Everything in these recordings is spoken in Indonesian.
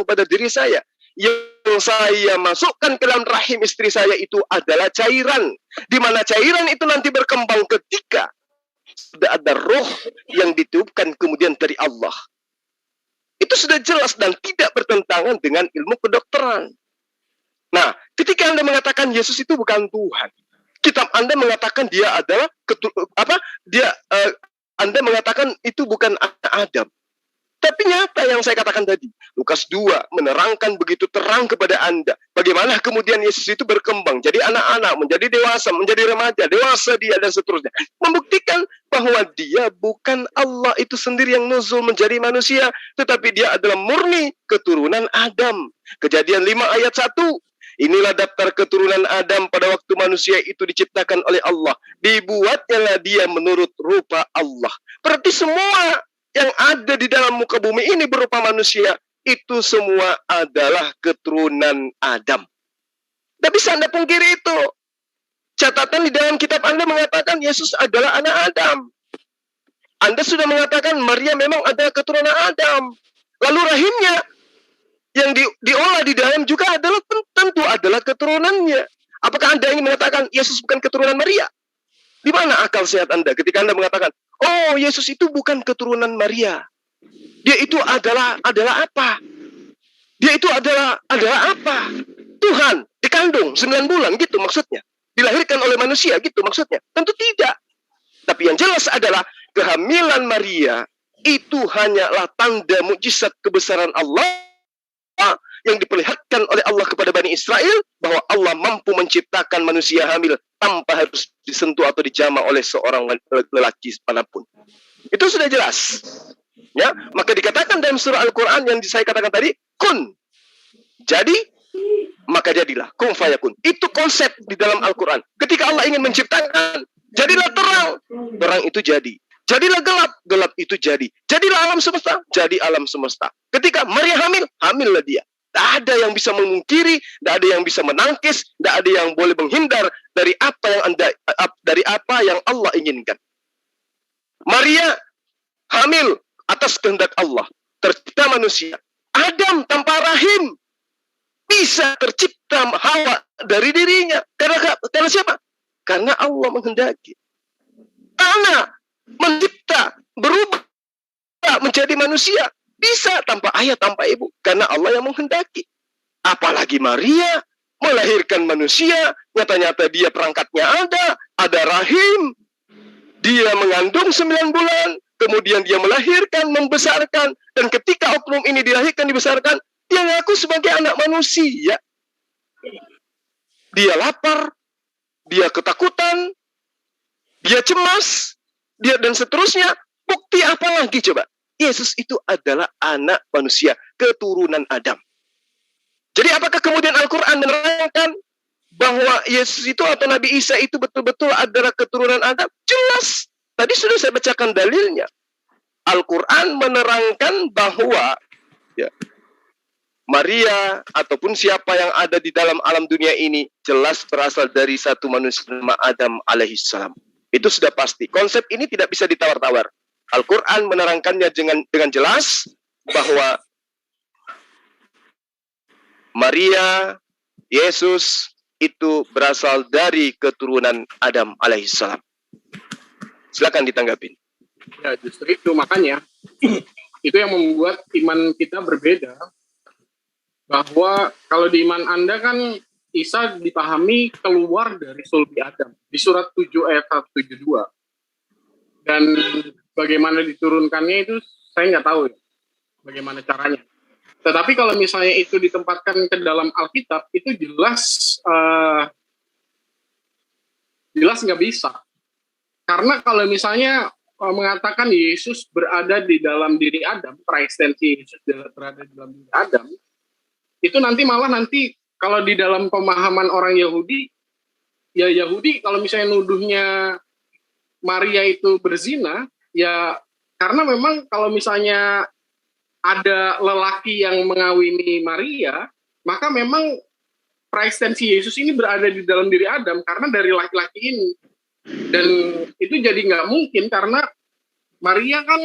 pada diri saya. Yang saya masukkan ke dalam rahim istri saya itu adalah cairan. Di mana cairan itu nanti berkembang ketika sudah ada roh yang ditiupkan kemudian dari Allah. Itu sudah jelas dan tidak bertentangan dengan ilmu kedokteran. Nah, ketika Anda mengatakan Yesus itu bukan Tuhan, kitab Anda mengatakan dia adalah Anda mengatakan itu bukan anak Adam. Tapi nyata yang saya katakan tadi, Lukas 2 menerangkan begitu terang kepada Anda bagaimana kemudian Yesus itu berkembang jadi anak-anak, menjadi dewasa, menjadi remaja, dewasa dia dan seterusnya. Membuktikan bahwa dia bukan Allah itu sendiri yang nuzul menjadi manusia, tetapi dia adalah murni keturunan Adam. Kejadian 5 ayat 1. Inilah daftar keturunan Adam pada waktu manusia itu diciptakan oleh Allah. Dibuatnyalah dia menurut rupa Allah. Berarti semua yang ada di dalam muka bumi ini berupa manusia, itu semua adalah keturunan Adam. Tidak bisa Anda pungkiri itu. Catatan di dalam kitab Anda mengatakan Yesus adalah anak Adam. Anda sudah mengatakan Maria memang adalah keturunan Adam. Lalu rahimnya yang diolah di dalam juga adalah tentu adalah keturunannya. Apakah Anda ingin mengatakan Yesus bukan keturunan Maria? Di mana akal sehat Anda ketika Anda mengatakan, oh, Yesus itu bukan keturunan Maria. Dia itu adalah apa? Dia itu adalah apa? Tuhan dikandung 9 bulan gitu maksudnya. Dilahirkan oleh manusia gitu maksudnya. Tentu tidak. Tapi yang jelas adalah kehamilan Maria itu hanyalah tanda mukjizat kebesaran Allah yang diperlihatkan oleh Allah kepada Bani Israel bahwa Allah mampu menciptakan manusia hamil tanpa harus disentuh atau dijamah oleh seorang lelaki manapun. Itu sudah jelas. Ya, maka dikatakan dalam surah Al-Qur'an yang saya katakan tadi, kun. Jadi, maka jadilah, kun fayakun. Itu konsep di dalam Al-Qur'an. Ketika Allah ingin menciptakan, jadilah terang, terang itu jadi. Jadilah gelap, gelap itu jadi. Jadilah alam semesta, jadi alam semesta. Ketika Maria hamil, hamillah dia. Tidak ada yang bisa memungkiri, tidak ada yang bisa menangkis, tidak ada yang boleh menghindar dari apa yang Allah inginkan. Maria hamil atas kehendak Allah, tercipta manusia. Adam tanpa rahim bisa tercipta Hawa dari dirinya. Karena siapa? Karena Allah menghendaki. Karena mencipta, berubah menjadi manusia. Bisa tanpa ayah, tanpa ibu. Karena Allah yang menghendaki. Apalagi Maria melahirkan manusia. Nyata-nyata dia perangkatnya ada rahim. Dia mengandung 9 bulan. Kemudian dia melahirkan, membesarkan. Dan ketika oknum ini dilahirkan, dibesarkan, dia ngaku sebagai anak manusia. Dia lapar. Dia ketakutan. Dia cemas. Dia dan seterusnya. Bukti apa lagi coba? Yesus itu adalah anak manusia, keturunan Adam. Jadi apakah kemudian Al-Quran menerangkan bahwa Yesus itu atau Nabi Isa itu betul-betul adalah keturunan Adam? Jelas. Tadi sudah saya bacakan dalilnya. Al-Quran menerangkan bahwa ya, Maria ataupun siapa yang ada di dalam alam dunia ini jelas berasal dari satu manusia nama Adam alaihissalam. Itu sudah pasti. Konsep ini tidak bisa ditawar-tawar. Al-Quran menerangkannya dengan jelas bahwa Maria, Yesus itu berasal dari keturunan Adam alaihissalam. Silakan ditanggapin. Ya, justru itu makanya itu yang membuat iman kita berbeda. Bahwa kalau di iman Anda kan Isa dipahami keluar dari sulbi Adam di surat 7 ayat 172. Dan bagaimana diturunkannya itu saya nggak tahu ya, bagaimana caranya. Tetapi kalau misalnya itu ditempatkan ke dalam Alkitab, itu jelas nggak bisa. Karena kalau misalnya mengatakan Yesus berada di dalam diri Adam, praeksistensi Yesus berada di dalam diri Adam, itu nanti kalau di dalam pemahaman orang Yahudi, ya Yahudi kalau misalnya nuduhnya Maria itu berzina, ya karena memang kalau misalnya ada lelaki yang mengawini Maria, maka memang praeksistensi Yesus ini berada di dalam diri Adam karena dari laki-laki ini. Dan itu jadi nggak mungkin karena Maria kan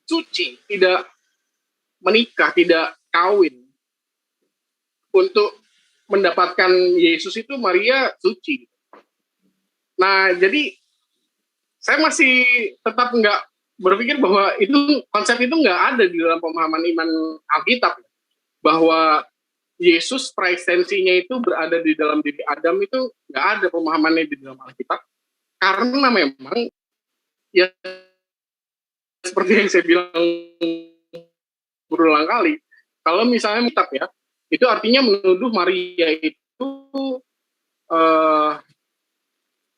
suci, tidak menikah, tidak kawin. Untuk mendapatkan Yesus itu Maria suci. Nah, jadi saya masih tetap nggak berpikir bahwa itu konsep itu nggak ada di dalam pemahaman iman Alkitab. Bahwa Yesus praekstensinya itu berada di dalam diri Adam itu nggak ada pemahamannya di dalam Alkitab. Karena memang ya seperti yang saya bilang berulang kali, kalau misalnya kitab ya, itu artinya menuduh Maria itu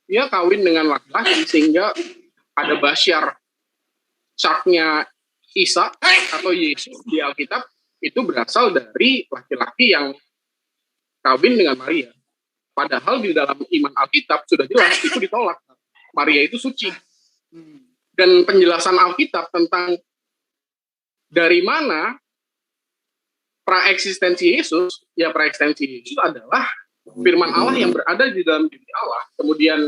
dia kawin dengan laki-laki sehingga ada basyar saknya Isa atau Yesus di Alkitab itu berasal dari laki-laki yang kawin dengan Maria. Padahal di dalam iman Alkitab sudah jelas itu ditolak. Maria itu suci. Dan penjelasan Alkitab tentang dari mana praeksistensi Yesus, ya praeksistensi Yesus adalah firman Allah yang berada di dalam diri Allah, kemudian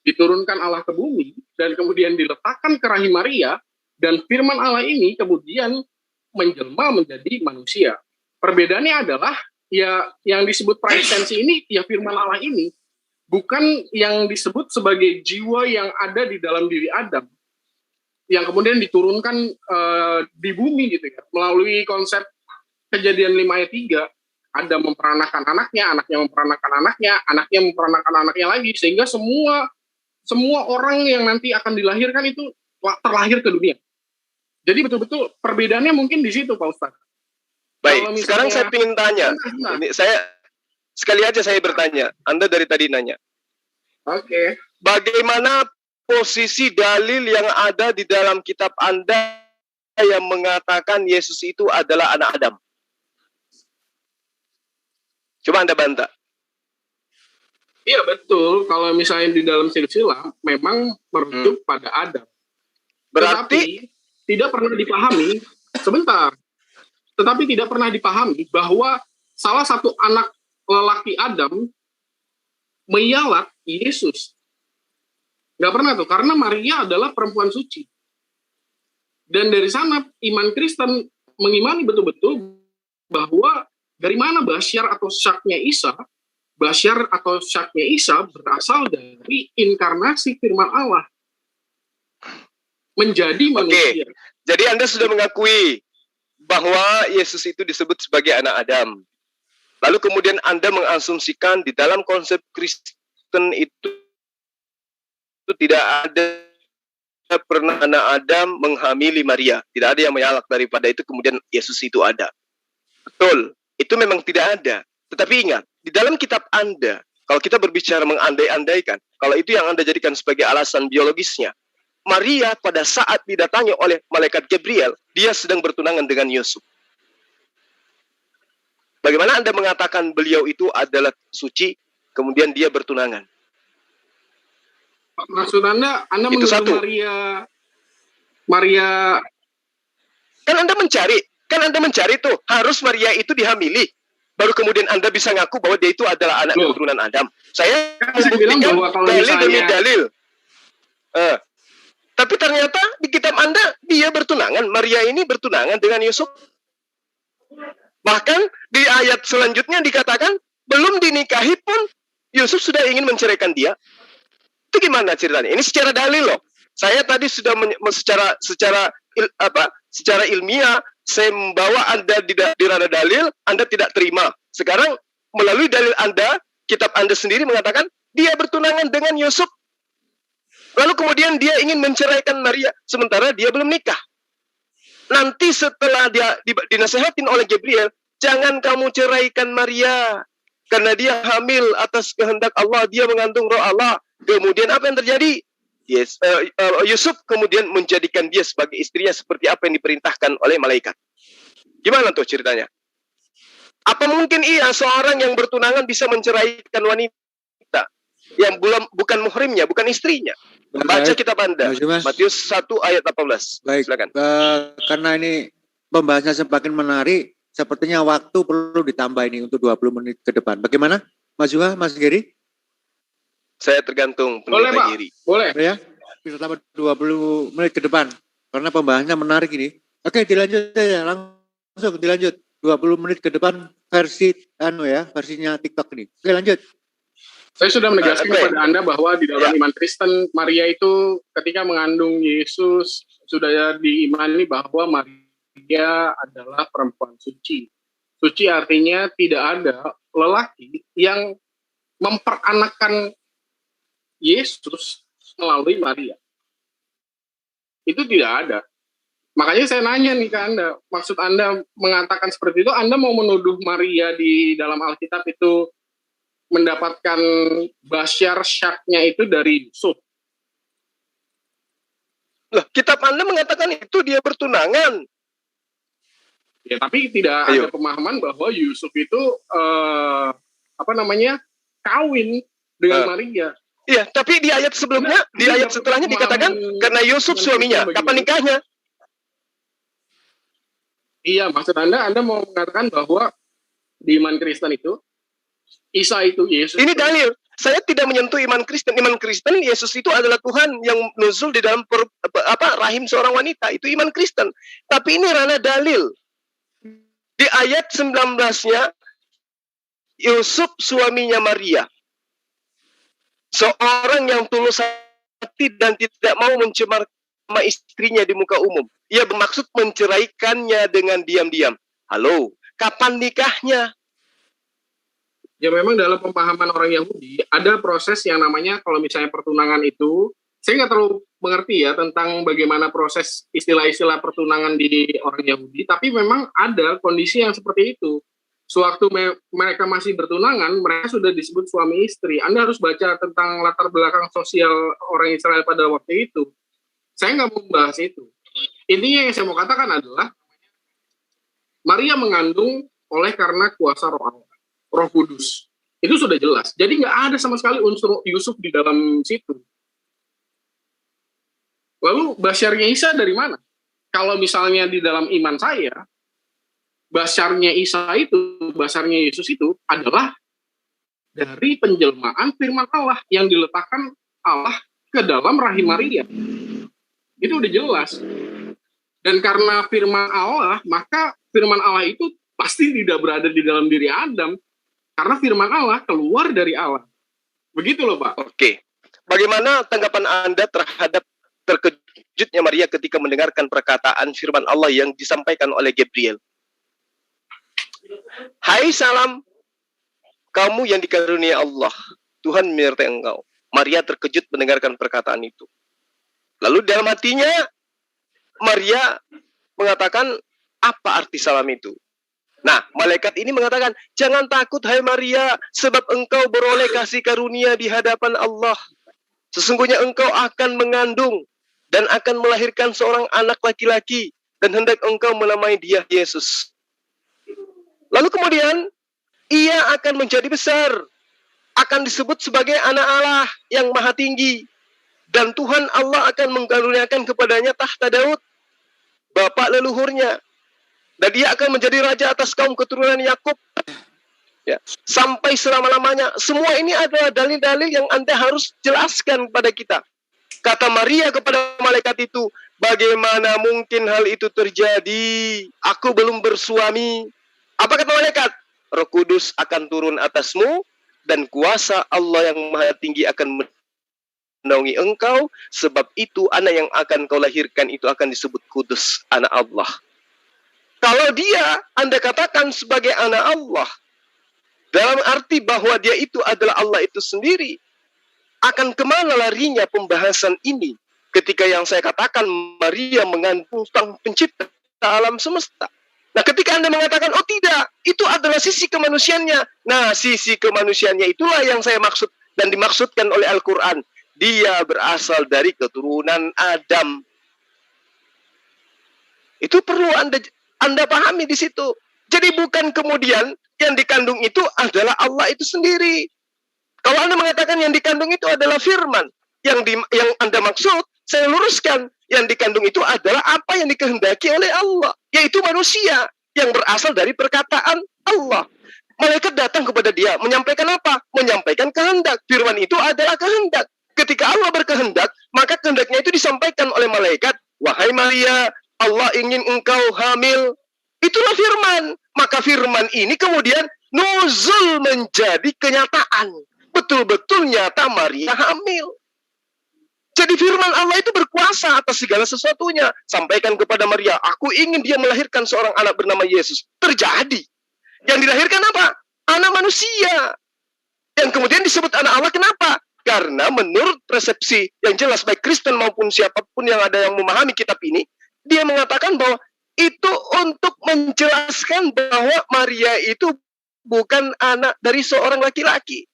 diturunkan Allah ke bumi, dan kemudian diletakkan ke rahim Maria, dan firman Allah ini kemudian menjelma menjadi manusia. Perbedaannya adalah, ya yang disebut praeksistensi ini, ya firman Allah ini, bukan yang disebut sebagai jiwa yang ada di dalam diri Adam, yang kemudian diturunkan di bumi gitu ya, melalui konsep Kejadian 5 ayat 3, ada memperanakan anaknya, anaknya memperanakan anaknya, anaknya memperanakan anaknya lagi, sehingga semua orang yang nanti akan dilahirkan itu terlahir ke dunia. Jadi betul-betul perbedaannya mungkin di situ, Pak Ustadz. Baik, sekarang saya ingin tanya. Ini saya sekali aja saya bertanya. Anda dari tadi nanya. Oke. Bagaimana posisi dalil yang ada di dalam kitab Anda yang mengatakan Yesus itu adalah anak Adam? Coba Anda bantah. Iya betul, kalau misalnya di dalam silsilah memang merujuk pada Adam. Berarti tetapi tidak pernah dipahami, sebentar, tetapi tidak pernah dipahami bahwa salah satu anak lelaki Adam meyalat Yesus. Nggak pernah tuh, karena Maria adalah perempuan suci. Dan dari sana iman Kristen mengimani betul-betul bahwa dari mana basyar atau syaknya Isa, basyar atau syaknya Isa berasal dari inkarnasi firman Allah. Menjadi manusia. Oke. Jadi Anda sudah mengakui bahwa Yesus itu disebut sebagai anak Adam. Lalu kemudian Anda mengasumsikan di dalam konsep Kristen itu tidak ada pernah anak Adam menghamili Maria. Tidak ada yang menyalak daripada itu kemudian Yesus itu ada. Betul. Itu memang tidak ada. Tetapi ingat, di dalam kitab Anda, kalau kita berbicara mengandai-andaikan, kalau itu yang Anda jadikan sebagai alasan biologisnya, Maria pada saat didatangi oleh malaikat Gabriel, dia sedang bertunangan dengan Yusuf. Bagaimana Anda mengatakan beliau itu adalah suci, kemudian dia bertunangan? Maksud Anda itu menuduh satu. Maria Kan Anda mencari tuh, harus Maria itu dihamili. Baru kemudian Anda bisa ngaku bahwa dia itu adalah anak keturunan Adam. Saya bilang bahwa kalau dalil demi misalnya dalil. Tapi ternyata di kitab Anda, dia bertunangan. Maria ini bertunangan dengan Yusuf. Bahkan di ayat selanjutnya dikatakan, belum dinikahi pun, Yusuf sudah ingin menceraikan dia. Itu gimana ceritanya? Ini secara dalil loh. Saya tadi sudah secara ilmiah, saya membawa Anda di ranah dalil, Anda tidak terima. Sekarang melalui dalil Anda, kitab Anda sendiri mengatakan dia bertunangan dengan Yusuf. Lalu kemudian dia ingin menceraikan Maria, sementara dia belum nikah. Nanti setelah dia dinasehatin oleh Gabriel, jangan kamu ceraikan Maria, karena dia hamil atas kehendak Allah, dia mengandung roh Allah. Kemudian apa yang terjadi? Yusuf kemudian menjadikan dia sebagai istrinya seperti apa yang diperintahkan oleh malaikat. Gimana tuh ceritanya? Apa mungkin seorang yang bertunangan bisa menceraikan wanita yang bukan muhrimnya, bukan istrinya? Baca kitab Anda, Matius 1 ayat 18. Baik, silakan. Karena ini pembahasannya semakin menarik, sepertinya waktu perlu ditambah ini untuk 20 menit ke depan. Bagaimana, Mas Juha, Mas Geri? Saya tergantung pendeta Giri. Boleh. Ya, bisa tambah 20 menit ke depan. Karena pembahasannya menarik ini. Oke, dilanjut saja. Langsung dilanjut. 20 menit ke depan versinya TikTok ini. Oke, lanjut. Saya sudah menegaskan Oke. kepada Anda bahwa di dalam Ya. iman Kristen, Maria itu ketika mengandung Yesus sudah diimani bahwa Maria adalah perempuan suci. Suci artinya tidak ada lelaki yang memperanakkan Yesus melalui Maria. Itu tidak ada. Makanya saya nanya nih ke Anda, maksud Anda mengatakan seperti itu, Anda mau menuduh Maria di dalam Alkitab itu mendapatkan basyar syaknya itu dari Yusuf? Loh, kitab Anda mengatakan itu dia bertunangan. Ya, tapi tidak Ayo. ada pemahaman bahwa Yusuf itu kawin dengan Maria. Iya, tapi di ayat sebelumnya, di ayat setelahnya dikatakan karena Yusuf suaminya. Kapan nikahnya? Iya, maksud Anda mau mengatakan bahwa di iman Kristen itu Isa itu Yesus. Ini dalil. Saya tidak menyentuh iman Kristen. Iman Kristen, Yesus itu adalah Tuhan yang nuzul di dalam rahim seorang wanita. Itu iman Kristen. Tapi ini ranah dalil. Di ayat 19-nya, Yusuf suaminya Maria. Seorang yang tulus hati dan tidak mau mencemar nama istrinya di muka umum. Ia bermaksud menceraikannya dengan diam-diam. Halo, kapan nikahnya? Ya memang dalam pemahaman orang Yahudi ada proses yang namanya kalau misalnya pertunangan itu, saya nggak terlalu mengerti ya tentang bagaimana proses istilah-istilah pertunangan di orang Yahudi, tapi memang ada kondisi yang seperti itu. Sewaktu mereka masih bertunangan, mereka sudah disebut suami istri. Anda harus baca tentang latar belakang sosial orang Israel pada waktu itu. Saya nggak mau membahas itu. Intinya yang saya mau katakan adalah Maria mengandung oleh karena kuasa Roh Allah. Roh Kudus. Itu sudah jelas. Jadi nggak ada sama sekali unsur Yusuf di dalam situ. Lalu basyarnya Isa dari mana? Kalau misalnya di dalam iman saya, basyarnya Isa itu, basyarnya Yesus itu adalah dari penjelmaan firman Allah yang diletakkan Allah ke dalam rahim Maria. Itu udah jelas. Dan karena firman Allah, maka firman Allah itu pasti tidak berada di dalam diri Adam. Karena firman Allah keluar dari Allah. Begitu loh, Pak. Oke. Bagaimana tanggapan Anda terhadap terkejutnya Maria ketika mendengarkan perkataan firman Allah yang disampaikan oleh Gabriel? Hai salam, kamu yang dikarunia Allah, Tuhan menyertai engkau. Maria terkejut mendengarkan perkataan itu. Lalu dalam hatinya, Maria mengatakan, apa arti salam itu? Nah, malaikat ini mengatakan, jangan takut hai Maria, sebab engkau beroleh kasih karunia di hadapan Allah. Sesungguhnya engkau akan mengandung dan akan melahirkan seorang anak laki-laki, dan hendak engkau menamai dia Yesus. Lalu kemudian, ia akan menjadi besar, akan disebut sebagai anak Allah yang maha tinggi, dan Tuhan Allah akan mengkaruniakan kepadanya tahta Daud, bapak leluhurnya. Dan dia akan menjadi raja atas kaum keturunan Yakub. Ya, sampai selama-lamanya. Semua ini adalah dalil-dalil yang Anda harus jelaskan kepada kita. Kata Maria kepada malaikat itu, bagaimana mungkin hal itu terjadi? Aku belum bersuami. Apa kata malaikat? Roh Kudus akan turun atasmu, dan kuasa Allah yang maha tinggi akan menaungi engkau. Sebab itu anak yang akan kau lahirkan itu akan disebut kudus, anak Allah. Kalau dia, Anda katakan sebagai anak Allah, dalam arti bahwa dia itu adalah Allah itu sendiri, akan kemana larinya pembahasan ini ketika yang saya katakan Maria mengandung sang pencipta alam semesta? Nah, ketika Anda mengatakan, oh tidak, itu adalah sisi kemanusiaannya. Nah, sisi kemanusiaannya itulah yang saya maksud dan dimaksudkan oleh Al-Quran. Dia berasal dari keturunan Adam. Itu perlu Anda pahami di situ. Jadi bukan kemudian yang dikandung itu adalah Allah itu sendiri. Kalau Anda mengatakan yang dikandung itu adalah firman, yang Anda maksud, saya luruskan, yang dikandung itu adalah apa yang dikehendaki oleh Allah, yaitu manusia yang berasal dari perkataan Allah. Malaikat datang kepada dia, menyampaikan apa? Menyampaikan kehendak. Firman itu adalah kehendak. Ketika Allah berkehendak, maka kehendaknya itu disampaikan oleh malaikat. Wahai Maria, Allah ingin engkau hamil Itulah firman. Maka firman ini kemudian nuzul menjadi kenyataan. Betul-betul nyata Maria hamil. Jadi firman Allah itu berkuasa atas segala sesuatunya. Sampaikan kepada Maria, aku ingin dia melahirkan seorang anak bernama Yesus. Terjadi. Yang dilahirkan apa? Anak manusia. Yang kemudian disebut anak Allah, kenapa? Karena menurut persepsi yang jelas baik Kristen maupun siapapun yang ada yang memahami kitab ini, dia mengatakan bahwa itu untuk menjelaskan bahwa Maria itu bukan anak dari seorang laki-laki,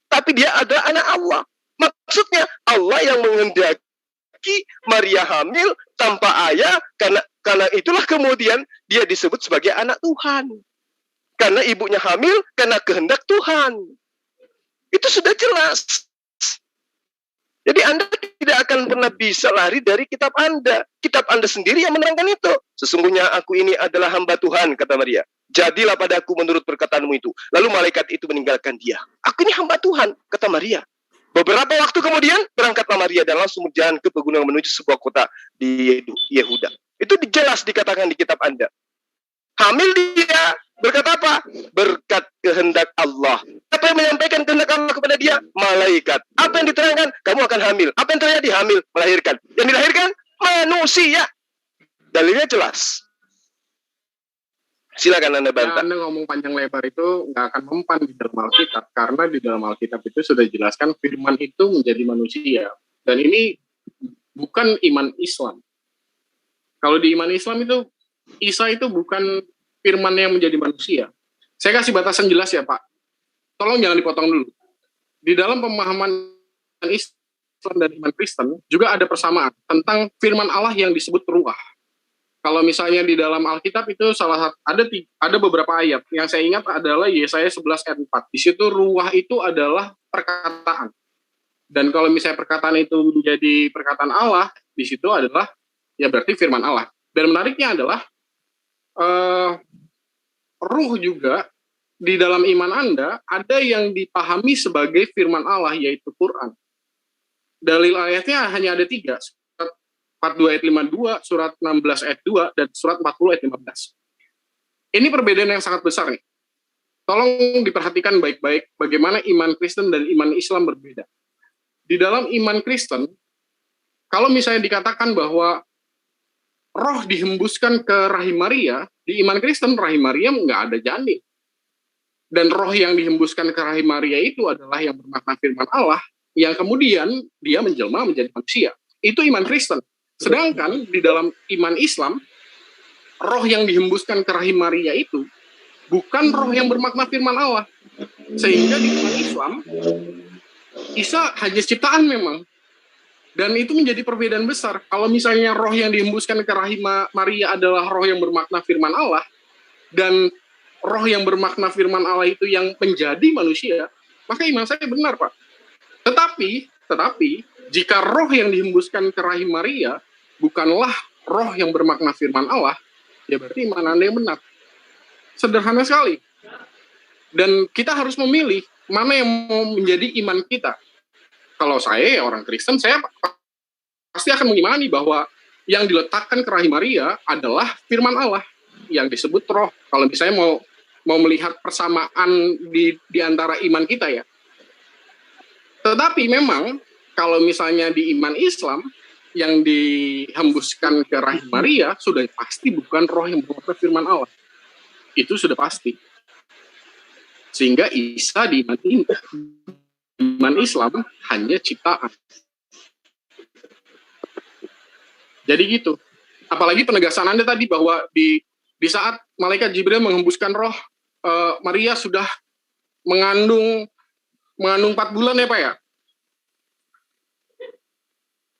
tapi dia adalah anak Allah. Maksudnya Allah yang menghendaki Maria hamil tanpa ayah, karena itulah kemudian dia disebut sebagai anak Tuhan. Karena ibunya hamil karena kehendak Tuhan. Itu sudah jelas. Jadi Anda tidak akan pernah bisa lari dari kitab Anda. Kitab Anda sendiri yang menerangkan itu. Sesungguhnya aku ini adalah hamba Tuhan, kata Maria. Jadilah padaku menurut perkataanmu itu. Lalu malaikat itu meninggalkan dia. Aku ini hamba Tuhan, kata Maria. Beberapa waktu kemudian, berangkatlah Maria dan langsung berjalan ke pegunungan menuju sebuah kota di Yehuda. Itu jelas dikatakan di kitab Anda. Hamil dia, berkat apa? Berkat kehendak Allah. Apa yang menyampaikan kehendak Allah kepada dia? Malaikat. Apa yang diterangkan? Kamu akan hamil. Apa yang terjadi? Hamil, melahirkan. Yang dilahirkan? Manusia. Dalilnya jelas. Silakan Anda bantah. Anda ngomong panjang lebar itu nggak akan mempan di dalam Alkitab. Karena di dalam Alkitab itu sudah dijelaskan firman itu menjadi manusia. Dan ini bukan iman Islam. Kalau di iman Islam itu, Isa itu bukan firman yang menjadi manusia. Saya kasih batasan jelas ya Pak. Tolong jangan dipotong dulu. Di dalam pemahaman Islam dan iman Kristen juga ada persamaan tentang firman Allah yang disebut ruah. Kalau misalnya di dalam Alkitab itu ada beberapa ayat yang saya ingat adalah Yesaya 11 ayat 4. Di situ ruah itu adalah perkataan. Dan kalau misalnya perkataan itu menjadi perkataan Allah, di situ adalah ya berarti firman Allah. Dan menariknya adalah ruh juga di dalam iman Anda ada yang dipahami sebagai firman Allah, yaitu Quran. Dalil ayatnya hanya ada 3, surat 42 ayat 52, surat 16 ayat 2, dan surat 40 ayat 15. Ini perbedaan yang sangat besar nih. Tolong diperhatikan baik-baik bagaimana iman Kristen dan iman Islam berbeda. Di dalam iman Kristen, kalau misalnya dikatakan bahwa roh dihembuskan ke rahim Maria, di iman Kristen rahim Maria nggak ada janin. Dan roh yang dihembuskan ke rahim Maria itu adalah yang bermakna firman Allah, yang kemudian dia menjelma menjadi manusia. Itu iman Kristen. Sedangkan di dalam iman Islam, roh yang dihembuskan ke rahim Maria itu bukan roh yang bermakna firman Allah. Sehingga di iman Islam, Isa hanya ciptaan memang. Dan itu menjadi perbedaan besar. Kalau misalnya roh yang dihembuskan ke rahim Maria adalah roh yang bermakna firman Allah, dan roh yang bermakna firman Allah itu yang menjadi manusia, maka iman saya benar, Pak. Tetapi, jika roh yang dihembuskan ke rahim Maria bukanlah roh yang bermakna firman Allah, ya berarti iman Anda yang benar. Sederhana sekali. Dan kita harus memilih mana yang mau menjadi iman kita. Kalau saya orang Kristen, saya pasti akan mengimani bahwa yang diletakkan ke rahim Maria adalah firman Allah yang disebut roh. Kalau misalnya mau melihat persamaan di antara iman kita ya. Tetapi memang kalau misalnya di iman Islam yang dihembuskan ke rahim Maria sudah pasti bukan roh yang bermakna firman Allah. Itu sudah pasti. Sehingga Isa di iman Islam hanya ciptaan. Jadi gitu. Apalagi penegasan Anda tadi bahwa di saat malaikat Jibril menghembuskan roh, Maria sudah mengandung 4 bulan ya Pak ya?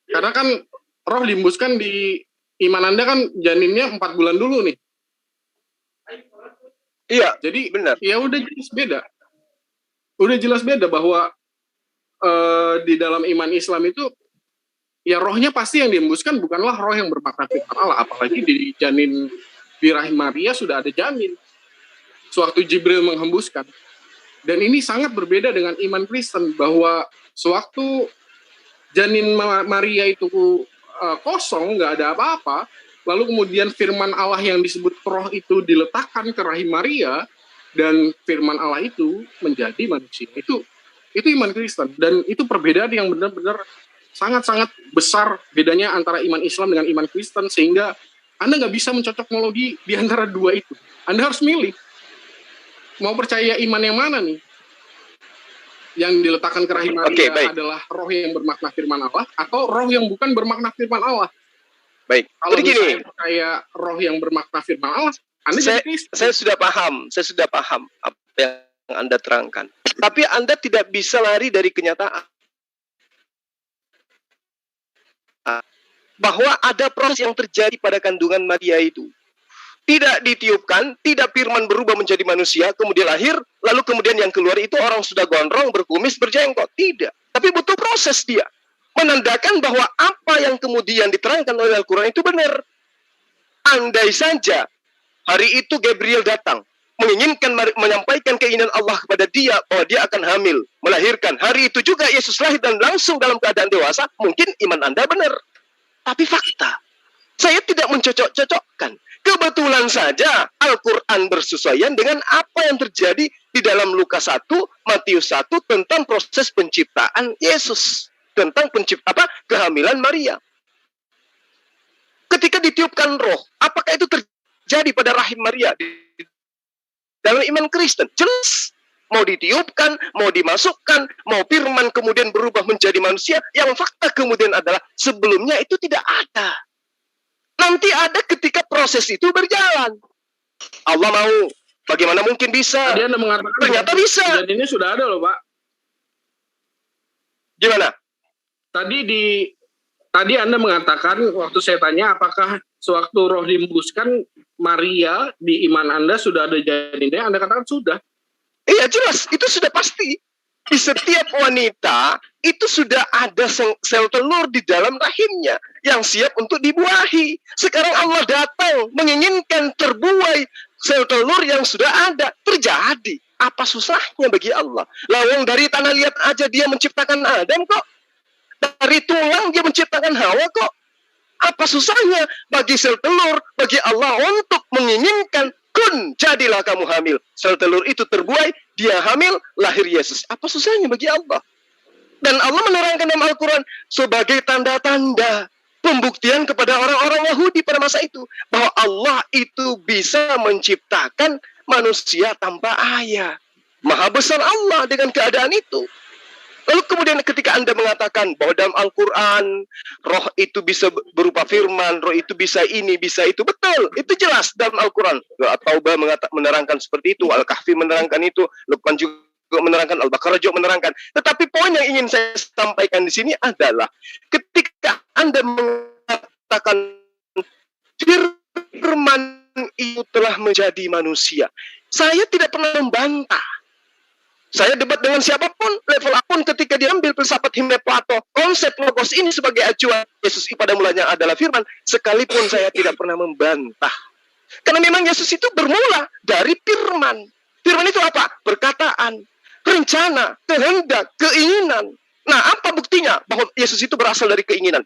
Karena kan roh dihembuskan di iman Anda kan janinnya 4 bulan dulu nih. Iya, jadi benar. Ya udah jelas beda. Udah jelas beda bahwa di dalam iman Islam itu ya rohnya pasti yang dihembuskan bukanlah roh yang bermakna firman Allah, apalagi di janin di rahim Maria sudah ada janin sewaktu Jibril menghembuskan. Dan ini sangat berbeda dengan iman Kristen bahwa sewaktu janin Maria itu kosong, nggak ada apa-apa, lalu kemudian firman Allah yang disebut roh itu diletakkan ke rahim Maria, dan firman Allah itu menjadi manusia. Itu iman Kristen, dan itu perbedaan yang benar-benar sangat-sangat besar bedanya antara iman Islam dengan iman Kristen, sehingga Anda nggak bisa mencocokmologi di antara dua itu. Anda harus milih, mau percaya iman yang mana nih? Yang diletakkan ke rahim Maria adalah roh yang bermakna firman Allah, atau roh yang bukan bermakna firman Allah? Baik. Kalau Begini, misalnya percaya roh yang bermakna firman Allah, Anda jadi Kristen. Saya sudah paham apa yang Anda terangkan. Tapi Anda tidak bisa lari dari kenyataan bahwa ada proses yang terjadi pada kandungan Maria itu. Tidak ditiupkan, tidak firman berubah menjadi manusia, kemudian lahir, lalu kemudian yang keluar itu orang sudah gondrong, berkumis, berjenggot. Tidak. Tapi butuh proses dia. Menandakan bahwa apa yang kemudian diterangkan oleh Al-Quran itu benar. Andai saja hari itu Gabriel datang, menginginkan menyampaikan keinginan Allah kepada dia, bahwa dia akan hamil, melahirkan. Hari itu juga Yesus lahir dan langsung dalam keadaan dewasa, mungkin iman Anda benar. Tapi fakta, saya tidak mencocok-cocokkan. Kebetulan saja Al-Quran bersesuaian dengan apa yang terjadi di dalam Lukas 1, Matius 1 tentang proses penciptaan Yesus, tentang kehamilan Maria. Ketika ditiupkan roh, apakah itu terjadi pada rahim Maria dalam iman Kristen? Jelas. Mau ditiupkan, mau dimasukkan, mau firman kemudian berubah menjadi manusia, yang fakta kemudian adalah sebelumnya itu tidak ada. Nanti ada ketika proses itu berjalan. Allah mau, bagaimana mungkin bisa? Tadi Anda mengatakan ternyata bisa. Dan ini sudah ada loh, Pak. Gimana? Tadi Anda mengatakan, waktu saya tanya apakah sewaktu roh dihembuskan Maria di iman Anda sudah ada janinnya, Anda katakan sudah. Iya jelas, itu sudah pasti. Di setiap wanita itu sudah ada sel telur di dalam rahimnya yang siap untuk dibuahi. Sekarang Allah datang menginginkan terbuai sel telur yang sudah ada. Terjadi. Apa susahnya bagi Allah? Lawang dari tanah liat aja dia menciptakan Adam kok. Dari tulang dia menciptakan Hawa kok. Apa susahnya bagi sel telur, bagi Allah untuk menginginkan kun, jadilah kamu hamil. Sel telur itu terbuai, dia hamil, lahir Yesus. Apa susahnya bagi Allah? Dan Allah menerangkan dalam Al-Quran sebagai tanda-tanda pembuktian kepada orang-orang Yahudi pada masa itu, bahwa Allah itu bisa menciptakan manusia tanpa ayah. Maha besar Allah dengan keadaan itu. Lalu kemudian ketika Anda mengatakan bahwa dalam Al-Quran roh itu bisa berupa firman, roh itu bisa ini, bisa itu, betul, itu jelas dalam Al-Quran. At-Taubah menerangkan seperti itu, Al-Kahfi menerangkan itu, Luqman juga menerangkan, Al-Baqarah juga menerangkan. Tetapi poin yang ingin saya sampaikan di sini adalah ketika Anda mengatakan firman itu telah menjadi manusia, saya tidak pernah membantah. Saya debat dengan siapapun, level apapun, ketika diambil filsafat Himne Plato, konsep logos ini sebagai acuan Yesus pada mulanya adalah firman, sekalipun saya tidak pernah membantah. Karena memang Yesus itu bermula dari firman. Firman itu apa? Perkataan, rencana, kehendak, keinginan. Nah, apa buktinya bahwa Yesus itu berasal dari keinginan?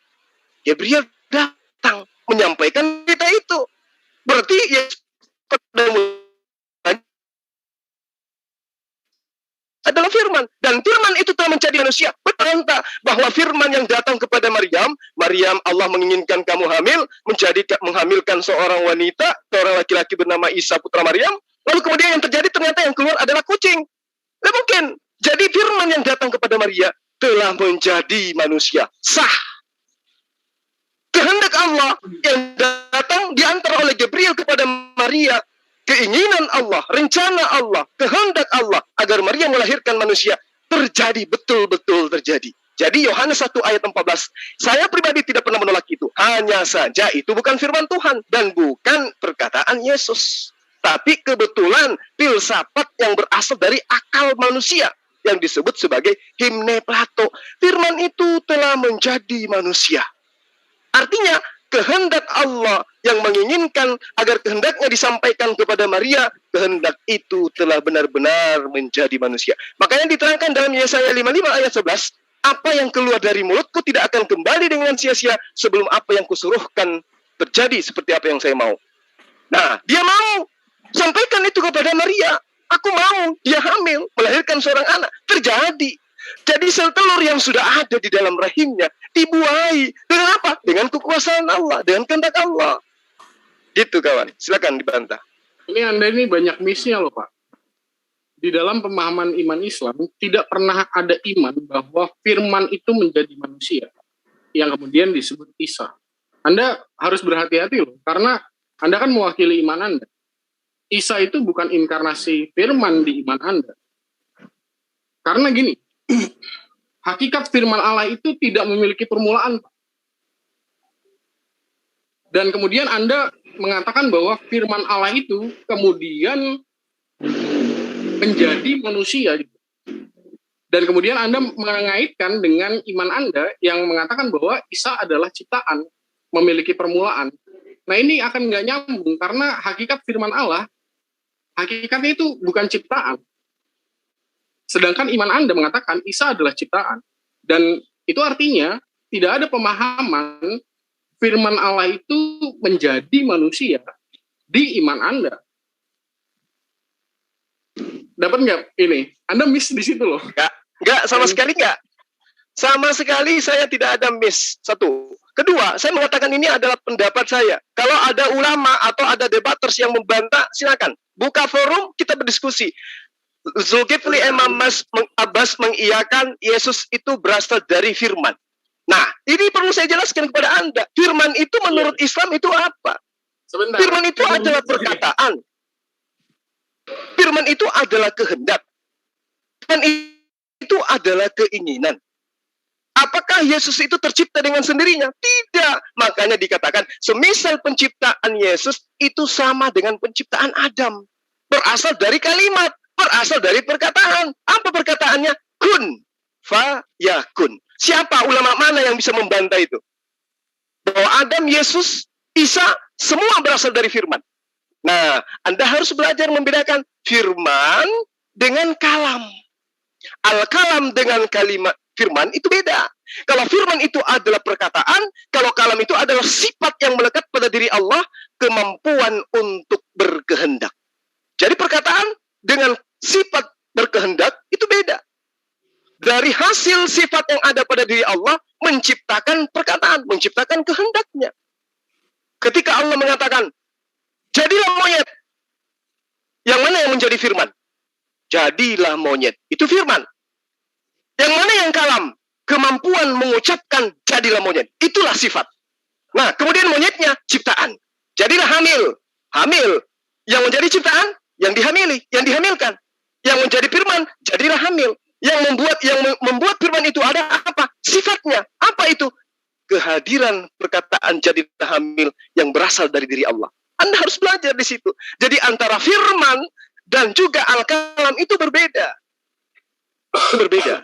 Gabriel datang menyampaikan kita itu. Berarti Yesus pada mulanya adalah firman, dan firman itu telah menjadi manusia. Betul tak bahwa firman yang datang kepada Maryam, Allah menginginkan kamu hamil, menghamilkan seorang wanita, seorang laki-laki bernama Isa putra Maryam, lalu kemudian yang terjadi ternyata yang keluar adalah kucing. Tidak mungkin. Jadi firman yang datang kepada Maria telah menjadi manusia. Sah. Kehendak Allah yang datang diantar oleh Gabriel kepada Maria, keinginan Allah, rencana Allah, kehendak Allah agar Maria melahirkan manusia terjadi, betul-betul terjadi. Jadi Yohanes 1 ayat 14, saya pribadi tidak pernah menolak itu. Hanya saja itu bukan firman Tuhan dan bukan perkataan Yesus. Tapi kebetulan filsafat yang berasal dari akal manusia yang disebut sebagai Himne Plato. Firman itu telah menjadi manusia. Artinya kehendak Allah yang menginginkan agar kehendaknya disampaikan kepada Maria, kehendak itu telah benar-benar menjadi manusia. Makanya diterangkan dalam Yesaya 55 ayat 11, apa yang keluar dari mulutku tidak akan kembali dengan sia-sia sebelum apa yang kusuruhkan terjadi seperti apa yang saya mau. Nah, dia mau. Sampaikan itu kepada Maria. Aku mau, dia hamil, melahirkan seorang anak. Terjadi. Jadi sel telur yang sudah ada di dalam rahimnya dibuahi. Dengan apa? Dengan kekuasaan Allah, dengan kehendak Allah. Gitu kawan, silakan dibantah. Ini Anda ini banyak miss-nya loh Pak. Di dalam pemahaman iman Islam, tidak pernah ada iman bahwa firman itu menjadi manusia. Yang kemudian disebut Isa. Anda harus berhati-hati loh, karena Anda kan mewakili iman Anda. Isa itu bukan inkarnasi firman di iman Anda. Karena gini, hakikat firman Allah itu tidak memiliki permulaan. Dan kemudian Anda mengatakan bahwa firman Allah itu kemudian menjadi manusia. Dan kemudian Anda mengaitkan dengan iman Anda yang mengatakan bahwa Isa adalah ciptaan, memiliki permulaan. Nah ini akan nggak nyambung, karena hakikat firman Allah, hakikatnya itu bukan ciptaan. Sedangkan iman Anda mengatakan Isa adalah ciptaan. Dan itu artinya tidak ada pemahaman firman Allah itu menjadi manusia di iman Anda. Dapat nggak ini? Anda miss di situ loh. Nggak, sama sekali nggak. Sama sekali saya tidak ada miss. Satu. Kedua, saya mengatakan ini adalah pendapat saya. Kalau ada ulama atau ada debaters yang membantah, silakan. Buka forum, kita berdiskusi. Zulkifli Imam Abbas mengiyakan Yesus itu berasal dari firman. Nah, ini perlu saya jelaskan kepada Anda. Firman itu menurut Islam itu apa? Sebentar. Firman itu adalah perkataan. Firman itu adalah kehendak. Firman itu adalah keinginan. Apakah Yesus itu tercipta dengan sendirinya? Tidak. Makanya dikatakan, semisal penciptaan Yesus itu sama dengan penciptaan Adam. Berasal dari kalimat, berasal dari perkataan. Apa perkataannya? Kun, fa, yakun. Siapa ulama mana yang bisa membantah itu? Bahwa Adam, Yesus, Isa, semua berasal dari firman. Nah, Anda harus belajar membedakan firman dengan kalam. Al-kalam dengan kalimat firman itu beda. Kalau firman itu adalah perkataan, kalau kalam itu adalah sifat yang melekat pada diri Allah, kemampuan untuk berkehendak. Jadi perkataan dengan sifat berkehendak itu beda. Dari hasil sifat yang ada pada diri Allah, menciptakan perkataan, menciptakan kehendaknya. Ketika Allah mengatakan, jadilah monyet. Yang mana yang menjadi firman? Jadilah monyet. Itu firman. Yang mana yang kalam? Kemampuan mengucapkan jadilah monyet. Itulah sifat. Nah, kemudian monyetnya ciptaan. Jadilah hamil. Hamil. Yang menjadi ciptaan, yang dihamili, yang dihamilkan. Yang menjadi firman, jadilah hamil. Yang membuat firman itu ada apa? Sifatnya. Apa itu? Kehadiran perkataan jadilah hamil yang berasal dari diri Allah. Anda harus belajar di situ. Jadi antara firman dan juga al-kalam itu berbeda. Berbeda.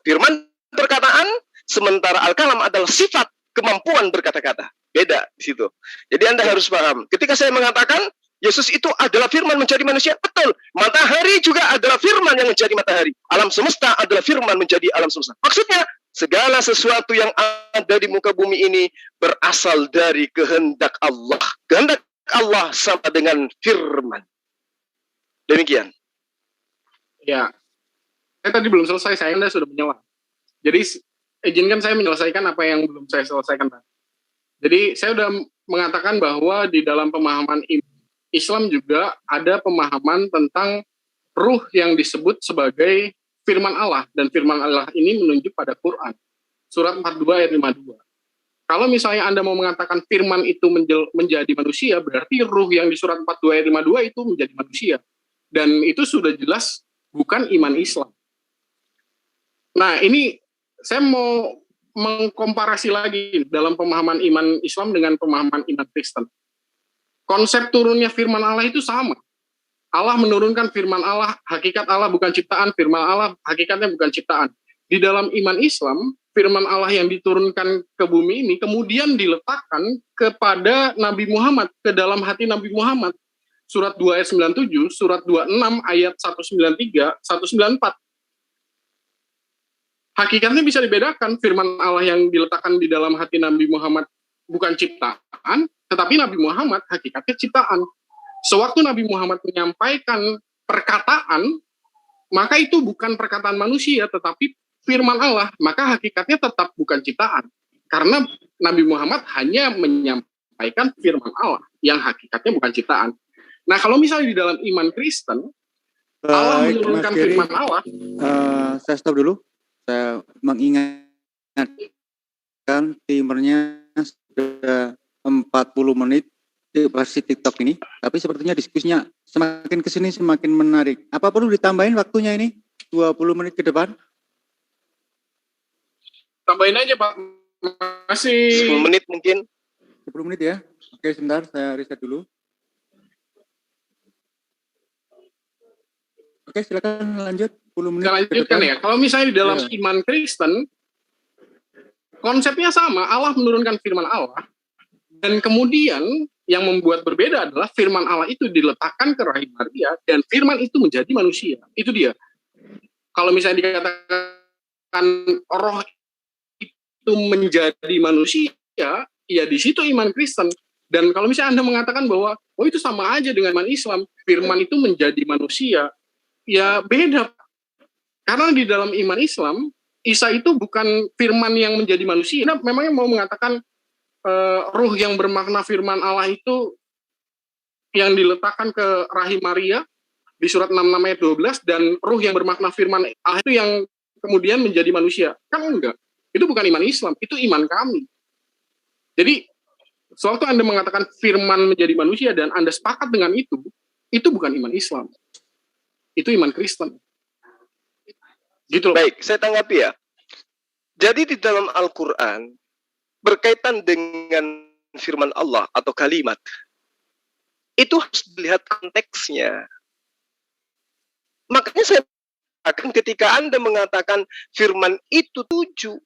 Firman perkataan, sementara al-kalam adalah sifat kemampuan berkata-kata. Beda di situ. Jadi Anda harus paham. Ketika saya mengatakan Yesus itu adalah firman menjadi manusia, betul. Matahari juga adalah firman yang menjadi matahari. Alam semesta adalah firman menjadi alam semesta. Maksudnya, segala sesuatu yang ada di muka bumi ini berasal dari kehendak Allah. Kehendak Allah sama dengan firman. Demikian. Ya, saya tadi belum selesai, Anda sudah menyela. Jadi, izinkan saya menyelesaikan apa yang belum saya selesaikan. Jadi, saya sudah mengatakan bahwa di dalam pemahaman Islam juga ada pemahaman tentang ruh yang disebut sebagai firman Allah. Dan firman Allah ini menunjuk pada Quran. Surat 42 ayat 52. Kalau misalnya Anda mau mengatakan firman itu menjadi manusia, berarti ruh yang di surat 42 ayat 52 itu menjadi manusia. Dan itu sudah jelas bukan iman Islam. Nah, ini saya mau mengkomparasi lagi dalam pemahaman iman Islam dengan pemahaman iman Kristen. Konsep turunnya firman Allah itu sama. Allah menurunkan firman Allah, hakikat Allah bukan ciptaan, firman Allah hakikatnya bukan ciptaan. Di dalam iman Islam, firman Allah yang diturunkan ke bumi ini kemudian diletakkan kepada Nabi Muhammad, ke dalam hati Nabi Muhammad. Surat 2 ayat 97, surat 26 ayat 193, 194. Hakikatnya bisa dibedakan, firman Allah yang diletakkan di dalam hati Nabi Muhammad bukan ciptaan, Tetapi Nabi Muhammad hakikatnya ciptaan. Sewaktu Nabi Muhammad menyampaikan perkataan, maka itu bukan perkataan manusia, tetapi firman Allah. Maka hakikatnya tetap bukan ciptaan. Karena Nabi Muhammad hanya menyampaikan firman Allah, yang hakikatnya bukan ciptaan. Nah, kalau misalnya di dalam iman Kristen, Allah Baik, menurunkan Mas Gary, firman Allah. saya stop dulu. Saya mengingatkan timernya sudah 40 menit di versi TikTok ini, tapi sepertinya diskusinya semakin kesini semakin menarik. Apa perlu ditambahin waktunya ini 20 menit ke depan? Tambahin aja Pak, masih 10 menit mungkin. 10 menit ya. Oke, sebentar saya riset dulu. Oke, silakan lanjut. 10 menit. Kita lanjutkan ya. Kalau misalnya di dalam iman Kristen, konsepnya sama, Allah menurunkan firman Allah, dan kemudian yang membuat berbeda adalah firman Allah itu diletakkan ke rahim Maria, dan firman itu menjadi manusia. Itu dia. Kalau misalnya dikatakan roh itu menjadi manusia, ya di situ iman Kristen. Dan kalau misalnya Anda mengatakan bahwa, oh itu sama aja dengan iman Islam, firman itu menjadi manusia, ya beda. Karena di dalam iman Islam, Isa itu bukan firman yang menjadi manusia. Nah, memangnya mau mengatakan ruh yang bermakna firman Allah itu yang diletakkan ke rahim Maria di surat 6 ayat 12, dan ruh yang bermakna firman Allah itu yang kemudian menjadi manusia? Kan enggak. Itu bukan iman Islam, itu iman kami. Jadi, sewaktu Anda mengatakan firman menjadi manusia dan Anda sepakat dengan itu bukan iman Islam. Itu iman Kristen. Gitu loh. Baik, saya tanggapi ya. Jadi di dalam Al-Quran, berkaitan dengan firman Allah atau kalimat, itu harus dilihat konteksnya. Makanya saya akan ketika Anda mengatakan firman itu 7,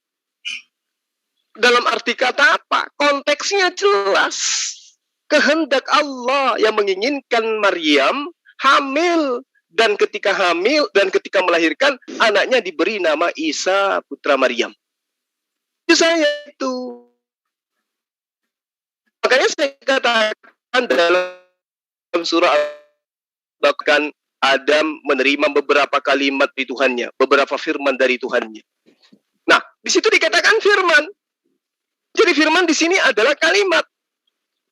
dalam arti kata apa? Konteksnya jelas. Kehendak Allah yang menginginkan Maryam hamil, dan ketika hamil dan ketika melahirkan, anaknya diberi nama Isa putra Maryam. Itu saya itu. Makanya saya katakan dalam surah bahkan Adam menerima beberapa kalimat dari Tuhannya, beberapa firman dari Tuhannya. Nah, di situ dikatakan firman. Jadi firman di sini adalah kalimat,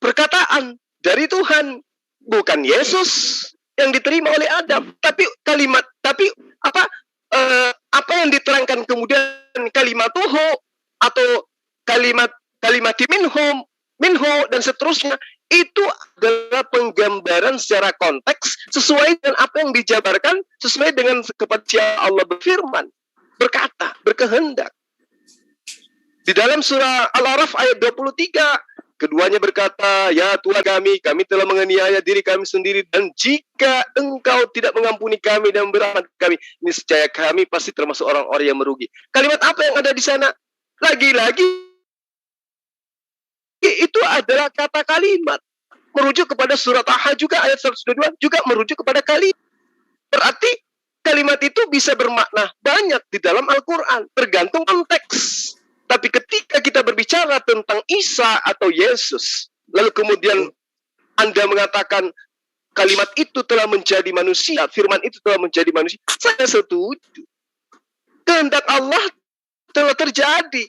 perkataan dari Tuhan, bukan Yesus yang diterima oleh Adam, tapi kalimat, tapi apa yang diterangkan kemudian kalimatuhu atau kalimat minhu dan seterusnya, itu adalah penggambaran secara konteks sesuai dengan apa yang dijabarkan, sesuai dengan kepada Allah berfirman, berkata, berkehendak. Di dalam surah Al-A'raf ayat 23, keduanya berkata, ya Tuhan kami telah menganiaya diri kami sendiri, dan jika Engkau tidak mengampuni kami dan merahmati kami, niscaya kami pasti termasuk orang-orang yang merugi. Kalimat apa yang ada di sana? Lagi-lagi itu adalah kata kalimat. Merujuk kepada surat Taha juga ayat 122, juga merujuk kepada kalimat. Berarti kalimat itu bisa bermakna banyak di dalam Al-Quran, tergantung konteks. Tapi ketika kita berbicara tentang Isa atau Yesus, lalu kemudian Anda mengatakan kalimat itu telah menjadi manusia, firman itu telah menjadi manusia, saya setuju. Kehendak Allah telah terjadi.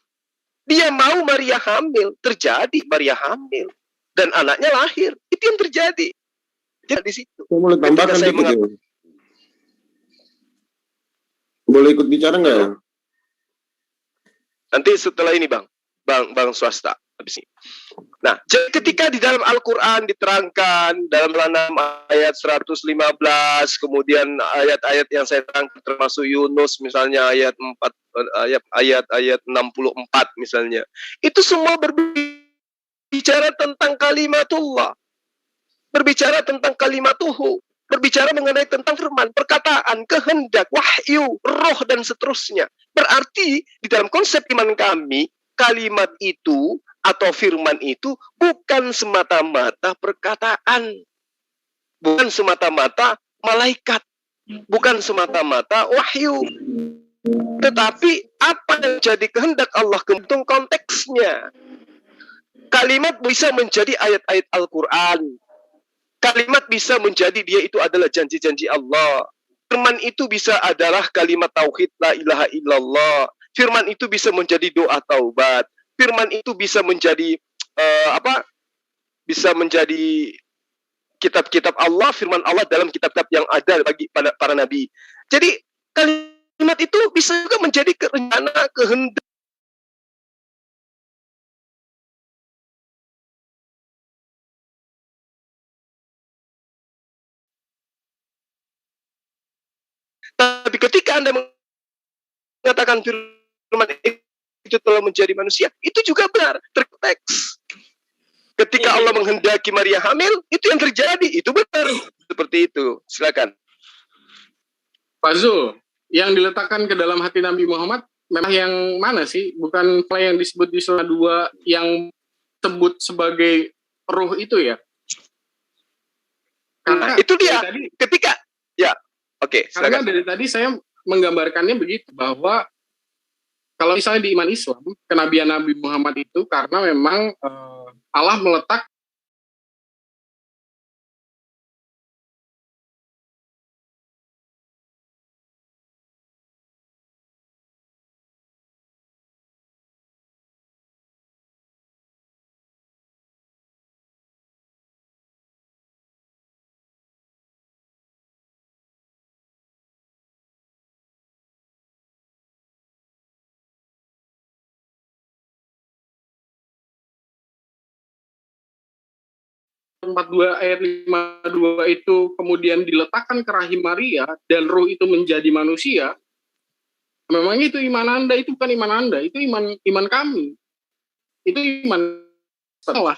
Dia mau Maria hamil, terjadi Maria hamil, dan anaknya lahir. Itu yang terjadi. Jadi di situ. Boleh tambahkan dikit ya? Boleh ikut bicara nggak ya? Nanti setelah ini bang swasta habis ini. Nah, jadi ketika di dalam Al-Quran diterangkan dalam ayat 115, kemudian ayat-ayat yang saya terangkan termasuk Yunus misalnya ayat 64 misalnya, itu semua berbicara tentang kalimatullah, berbicara tentang kalimatuhu, berbicara mengenai tentang firman, perkataan, kehendak, wahyu, roh, dan seterusnya. Berarti di dalam konsep iman kami, kalimat itu atau firman itu bukan semata-mata perkataan, bukan semata-mata malaikat, bukan semata-mata wahyu, tetapi apa yang jadi kehendak Allah, kemudian konteksnya. Kalimat bisa menjadi ayat-ayat Al-Quran. Kalimat bisa menjadi dia itu adalah janji-janji Allah. Firman itu bisa adalah kalimat tauhid la ilaha illallah. Firman itu bisa menjadi doa taubat. Firman itu bisa menjadi bisa menjadi kitab-kitab Allah, firman Allah dalam kitab-kitab yang ada bagi para nabi. Jadi kalimat itu bisa juga menjadi rencana kehendak. Tapi ketika Anda mengatakan firman itu telah menjadi manusia, itu juga benar, terteks. Ketika Allah menghendaki Maria hamil, itu yang terjadi, itu benar. Seperti itu. Silakan. Pak Zul, yang diletakkan ke dalam hati Nabi Muhammad memang yang mana sih? Bukan yang disebut di surah 2 yang sebut sebagai ruh itu ya? Karena itu dia. Ketika karena dari tadi saya menggambarkannya begitu, bahwa kalau misalnya di iman Islam, kenabian Nabi Muhammad itu karena memang Allah meletak ayat 52 itu kemudian diletakkan ke rahim Maria dan ruh itu menjadi manusia, memang itu iman Anda, itu bukan iman Anda, itu iman kami. Itu iman salah.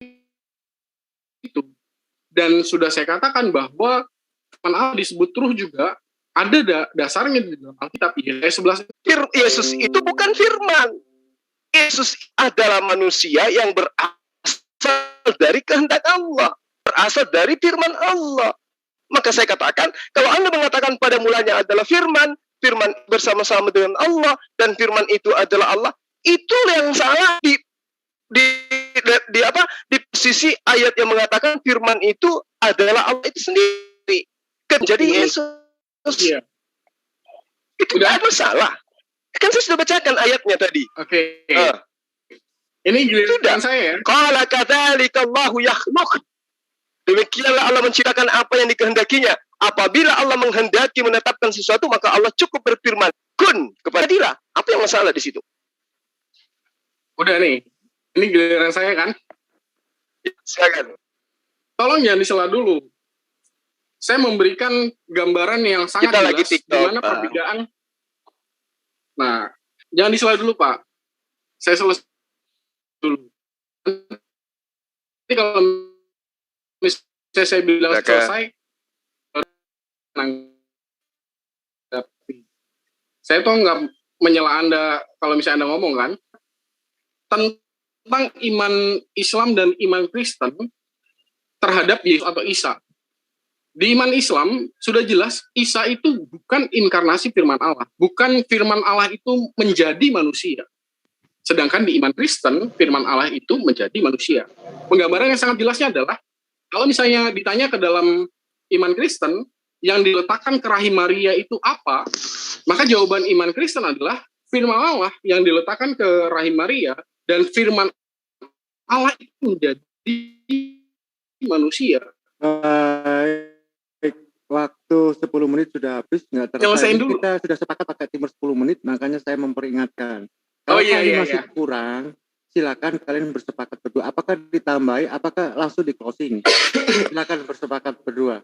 Itu. Dan sudah saya katakan bahwa iman Allah disebut ruh juga ada dasarnya di dalam Alkitab. Yesus itu bukan firman. Yesus adalah manusia yang berasal dari kehendak Allah, berasal dari firman Allah. Maka saya katakan, kalau Anda mengatakan pada mulanya adalah firman bersama-sama dengan Allah, dan firman itu adalah Allah, itu yang salah di sisi ayat yang mengatakan firman itu adalah Allah itu sendiri. Jadi Yesus. Iya. Itu tidak masalah. Kan saya sudah bacakan ayatnya tadi. Oke. Ini giliran saya ya. Qala kadzalika Allahu yakhluq. Demikianlah Allah menciptakan apa yang dikehendakinya. Apabila Allah menghendaki menetapkan sesuatu, maka Allah cukup berfirman, kun, kepada dia. Apa yang masalah di situ? Udah nih. Ini giliran saya kan? Silakan. Tolong jangan disela dulu. Saya memberikan gambaran yang sangat Kita jelas lagi TikTok, di mana perbedaan. Nah, jangan disela dulu, Pak. Saya selesai dulu. Nanti kalau misalnya saya bilang selesai, saya tuh nggak menyela Anda kalau misalnya Anda ngomong kan tentang iman Islam dan iman Kristen terhadap Yesus atau Isa. Di iman Islam sudah jelas Isa itu bukan inkarnasi firman Allah, bukan firman Allah itu menjadi manusia. Sedangkan di iman Kristen firman Allah itu menjadi manusia. Penggambaran yang sangat jelasnya adalah kalau misalnya ditanya ke dalam iman Kristen yang diletakkan ke rahim Maria itu apa, maka jawaban iman Kristen adalah firman Allah yang diletakkan ke rahim Maria, dan firman Allah itu menjadi manusia. Waktu 10 menit sudah habis, nggak terasa. Kita sudah sepakat pakai timer 10 menit, makanya saya memperingatkan. Kalau masih kurang, silakan kalian bersepakat berdua. Apakah ditambahi, apakah langsung di closing? Silakan bersepakat berdua.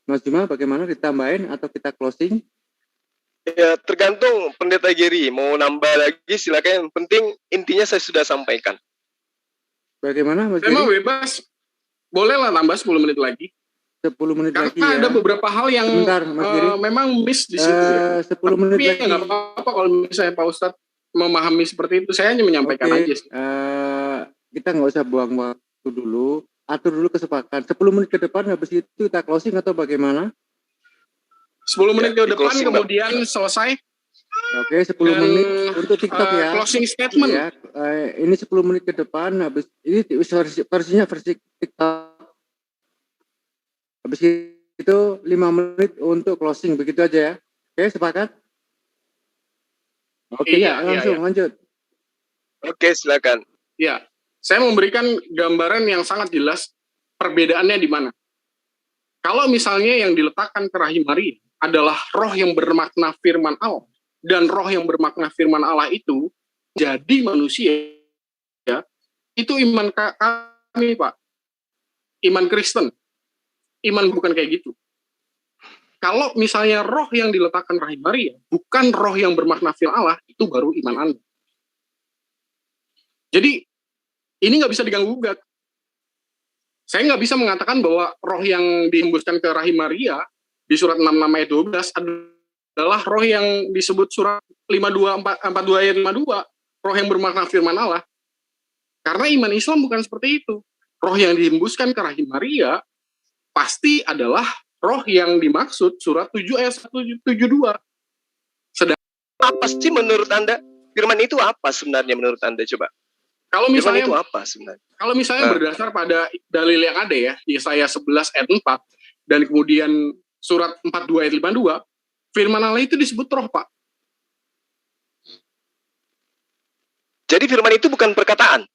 Mas Juma, bagaimana, ditambahin atau kita closing? Ya, tergantung Pendeta Giri. Mau nambah lagi silakan. Yang penting intinya saya sudah sampaikan. Bagaimana Mas Giri? Emang bebas. Boleh lah nambah 10 menit lagi. 10 menit karena lagi ya. Karena ada beberapa hal yang memang miss di situ ya. 10 menit lagi. Tapi nggak apa-apa kalau misalnya Pak Ustadz memahami seperti itu. Saya hanya menyampaikan aja sih. Kita nggak usah buang waktu dulu. Atur dulu kesepakatan. 10 menit ke depan, habis itu kita closing atau bagaimana? 10 menit ke depan kemudian selesai. Oke, 10 Dan, menit untuk TikTok ya. Closing statement. Iya, ini 10 menit ke depan, habis ini versinya versi TikTok. Habis itu 5 menit untuk closing, begitu aja ya. Oke, sepakat? Oke, Iya, langsung iya. lanjut. Oke, silakan. Ya, saya memberikan gambaran yang sangat jelas perbedaannya di mana. Kalau misalnya yang diletakkan ke rahim Maria adalah roh yang bermakna firman Allah, dan roh yang bermakna firman Allah itu jadi manusia, ya, itu iman kami, Pak. Iman Kristen. Iman bukan kayak gitu. Kalau misalnya roh yang diletakkan rahim Maria bukan roh yang bermakna firman Allah, itu baru iman Anda. Jadi, ini nggak bisa diganggu-gugat. Saya nggak bisa mengatakan bahwa roh yang dihembuskan ke rahim Maria di surat 66 ayat 12 adalah roh yang disebut surat 42 ayat 52, roh yang bermakna firman Allah. Karena iman Islam bukan seperti itu. Roh yang dihembuskan ke rahim Maria pasti adalah roh yang dimaksud surat 7 ayat 172. Apa sih menurut Anda? Firman itu apa sebenarnya menurut Anda? Coba. Kalau Firman misalnya itu apa sebenarnya? Kalau misalnya berdasar pada dalil yang ada ya, Yesaya 11 ayat 4, dan kemudian surat 42 ayat 52, firman Allah itu disebut roh, Pak. Jadi firman itu bukan perkataan.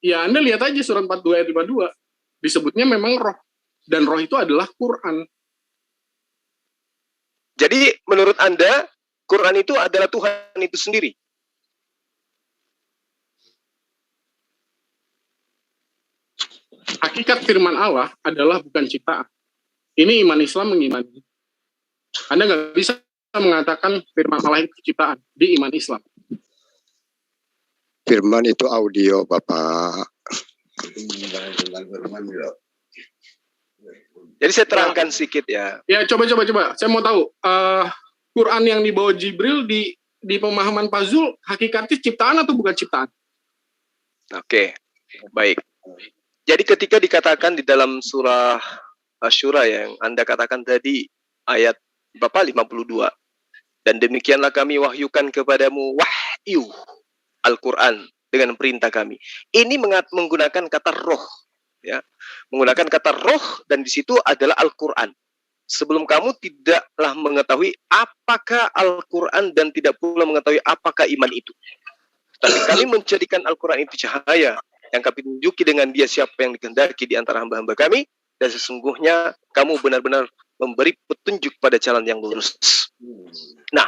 Ya, Anda lihat aja surat 42 ayat 52, disebutnya memang roh. Dan roh itu adalah Quran. Jadi menurut Anda, Quran itu adalah Tuhan itu sendiri. Hakikat firman Allah adalah bukan ciptaan. Ini iman Islam mengimani. Anda nggak bisa mengatakan firman Allah itu ciptaan di iman Islam. Firman itu audio, Bapak. Jadi saya terangkan sedikit ya. Ya, coba. Saya mau tahu, Quran yang dibawa Jibril di pemahaman Pak Zul, hakikatnya ciptaan atau bukan ciptaan? Oke, baik. Jadi ketika dikatakan di dalam surah Asy-Syura yang Anda katakan tadi, ayat Bapak 52, dan demikianlah kami wahyukan kepadamu wahyu Al-Quran dengan perintah kami. Ini menggunakan kata roh, ya, menggunakan kata roh, dan di situ adalah Al-Quran. Sebelum kamu tidaklah mengetahui apakah Al-Quran dan tidak pula mengetahui apakah iman itu. Tapi kami menjadikan Al-Quran itu cahaya yang kami tunjuki dengan dia siapa yang dikehendaki di antara hamba-hamba kami, dan sesungguhnya kamu benar-benar memberi petunjuk pada jalan yang lurus. Nah,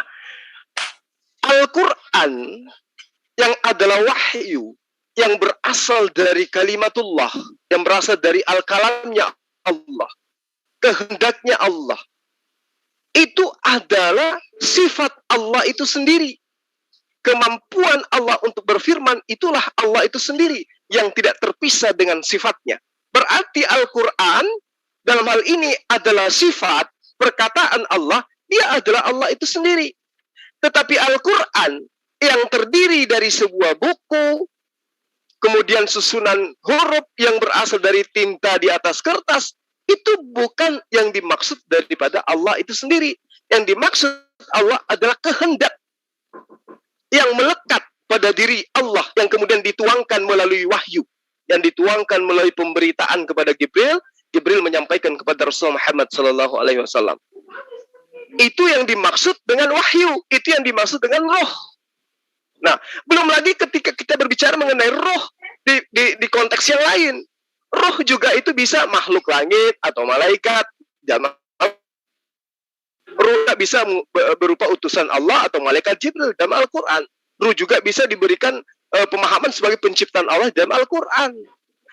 Al-Quran yang adalah wahyu yang berasal dari kalimatullah, yang berasal dari al-kalamnya Allah, kehendaknya Allah, itu adalah sifat Allah itu sendiri. Kemampuan Allah untuk berfirman itulah Allah itu sendiri yang tidak terpisah dengan sifatnya. Berarti Al-Quran dalam hal ini adalah sifat perkataan Allah, dia adalah Allah itu sendiri. Tetapi Al-Quran yang terdiri dari sebuah buku, kemudian susunan huruf yang berasal dari tinta di atas kertas, itu bukan yang dimaksud daripada Allah itu sendiri. Yang dimaksud Allah adalah kehendak yang melekat pada diri Allah, yang kemudian dituangkan melalui wahyu, yang dituangkan melalui pemberitaan kepada Jibril. Jibril menyampaikan kepada Rasulullah Muhammad SAW. Itu yang dimaksud dengan wahyu, itu yang dimaksud dengan roh. Nah, belum lagi ketika kita berbicara mengenai roh di konteks yang lain. Roh juga itu bisa makhluk langit atau malaikat. Ruh bisa berupa utusan Allah atau malaikat Jibril dalam Al-Quran. Ruh juga bisa diberikan pemahaman sebagai penciptaan Allah dalam Al-Quran.